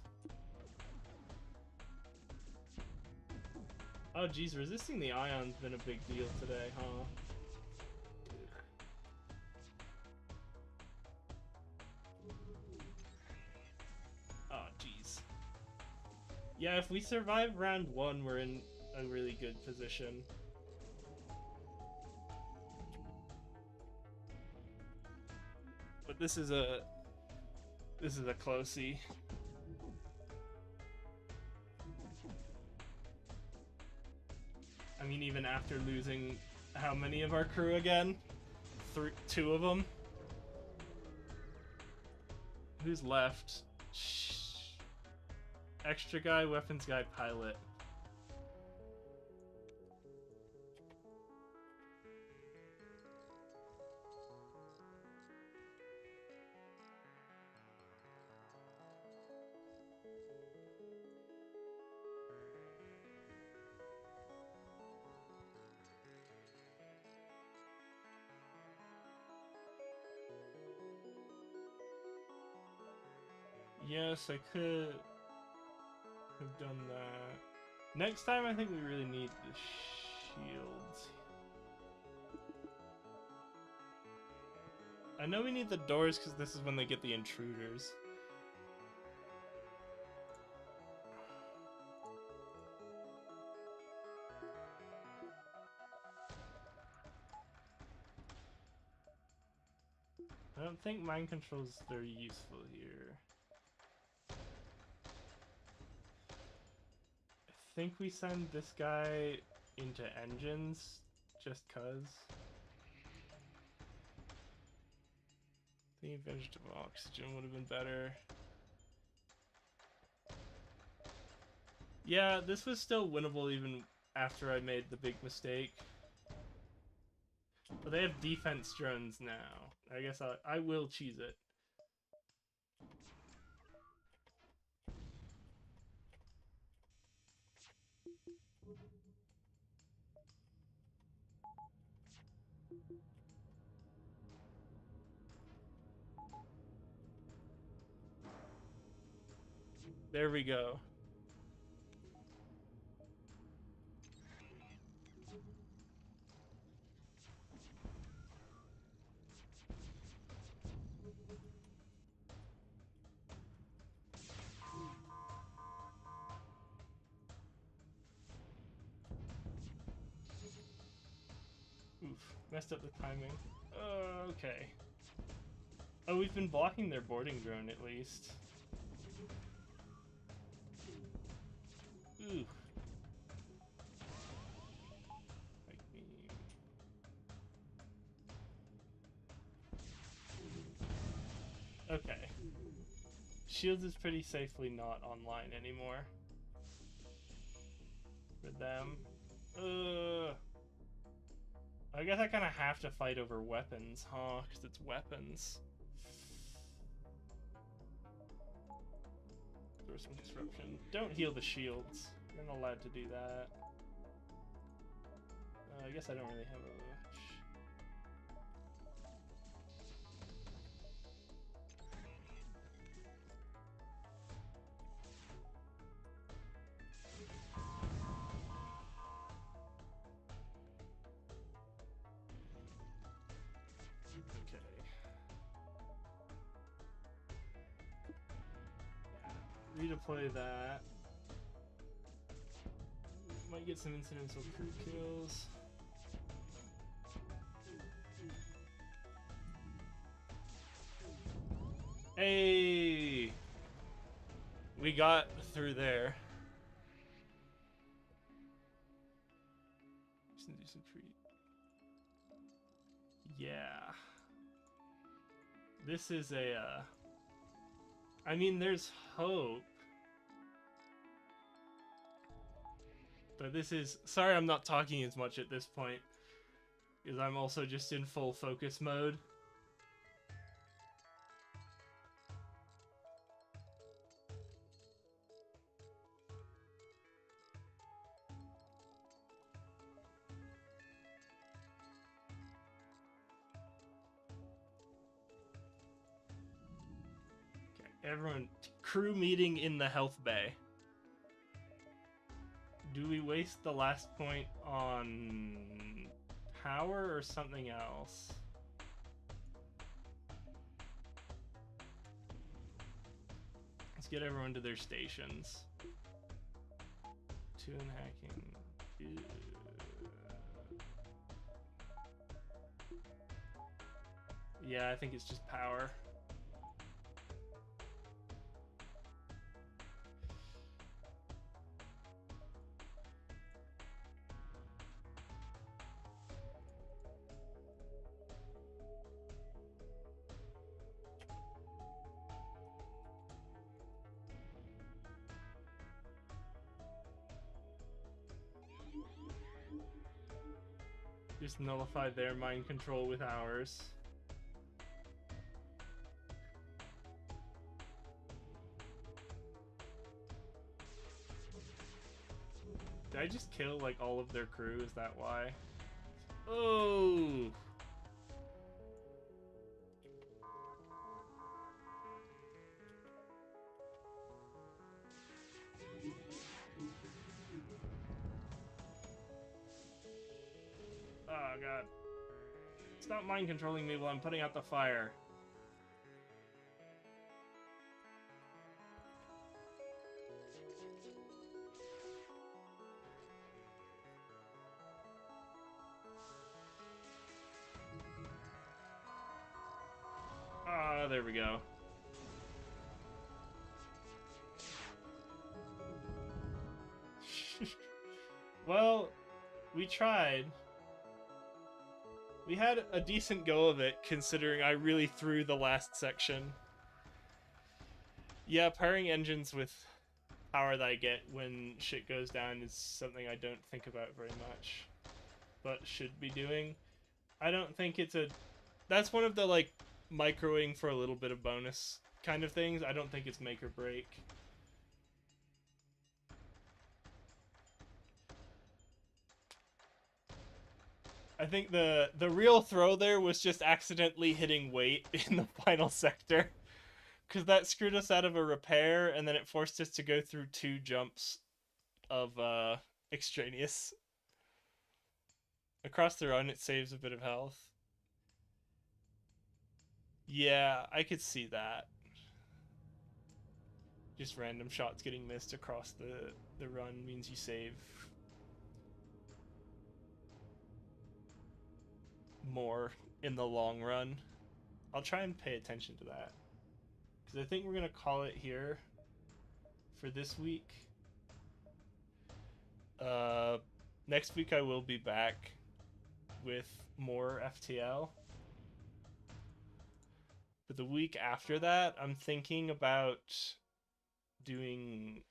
Oh geez, resisting the ion's been a big deal today, huh? Oh geez. Yeah, if we survive round 1, we're in a really good position. But this is a closey. I mean, even after losing how many of our crew again? 2 of them? Who's left? Extra guy, weapons guy, pilot. Yes, I could have done that. Next time, I think we really need the shields. I know we need the doors because this is when they get the intruders. I don't think mind control is very useful here. I think we send this guy into engines just cuz. I think vegetable oxygen would have been better. Yeah, this was still winnable even after I made the big mistake. But they have defense drones now. I guess I will cheese it. There we go. Oof, messed up the timing. Okay. Oh, we've been blocking their boarding drone at least. Ooh. Like me. Okay. Shields is pretty safely not online anymore. For them. I guess I kind of have to fight over weapons, huh? Because it's weapons. Throw some disruption. Don't heal the shields. You're not allowed to do that. I guess I don't really have a much. Redeploy that. Might get some incidental crew kills. Hey! We got through there. Just do some treat. Yeah. This is a, I mean, there's hope. But this is... Sorry I'm not talking as much at this point. Because I'm also just in full focus mode. Okay, everyone, crew meeting in the health bay. Do we waste the last point on power or something else? Let's get everyone to their stations. Tune hacking. Ew. Yeah, I think it's just power. Just nullify their mind control with ours. Did I just kill like all of their crew? Is that why? Oh! god. Stop mind controlling me while I'm putting out the fire. Ah, there we go. Well, we tried. We had a decent go of it, considering I really threw the last section. Yeah, pairing engines with power that I get when shit goes down is something I don't think about very much, but should be doing. I don't think it's a... That's one of the, like, microing for a little bit of bonus kind of things. I don't think it's make or break. I think the real throw there was just accidentally hitting weight in the final sector. Because that screwed us out of a repair, and then it forced us to go through 2 jumps of extraneous. Across the run, it saves a bit of health. Yeah, I could see that. Just random shots getting missed across the run means you save more in the long run. I'll try and pay attention to that. Because I think we're going to call it here for this week. Next week I will be back with more FTL. But the week after that, I'm thinking about doing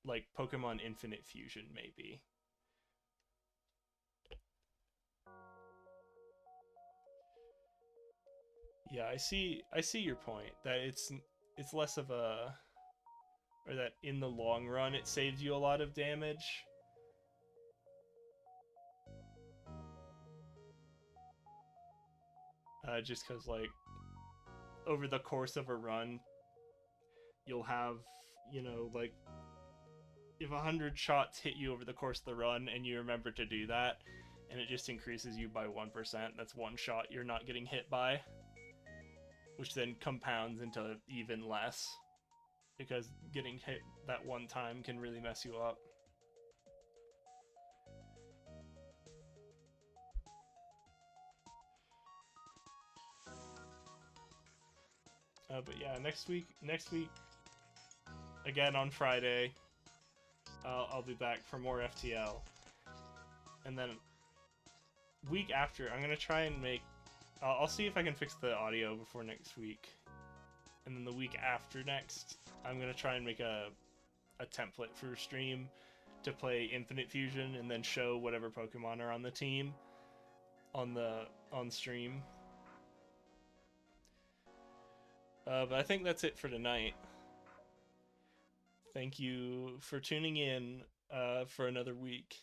like Pokemon Infinite Fusion, maybe. Yeah, I see your point that it's less of a, or that in the long run it saves you a lot of damage. Just because like over the course of a run, you'll have, you know, like if 100 shots hit you over the course of the run and you remember to do that, and it just increases you by 1%, that's 1 shot you're not getting hit by, which then compounds into even less, because getting hit that one time can really mess you up. But yeah, next week, again on Friday, I'll be back for more FTL, and then week after, I'm gonna try and make. I'll see if I can fix the audio before next week, and then the week after next, I'm gonna try and make a template for stream to play Infinite Fusion, and then show whatever Pokemon are on the team on stream. But I think that's it for tonight. Thank you for tuning in for another week.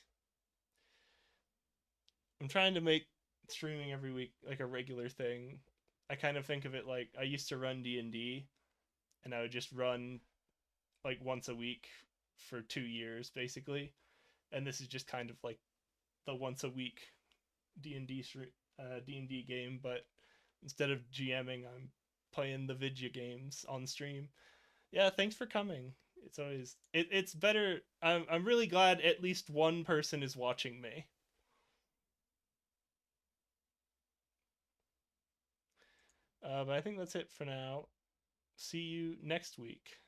I'm trying to make streaming every week like a regular thing. I kind of think of it like I used to run D&D, and I would just run like once a week for 2 years basically, and this is just kind of like the once a week D&D D&D game, but instead of GMing, I'm playing the video games on stream. Yeah, thanks for coming. It's always it's better. I'm really glad at least one person is watching me. But I think that's it for now. See you next week.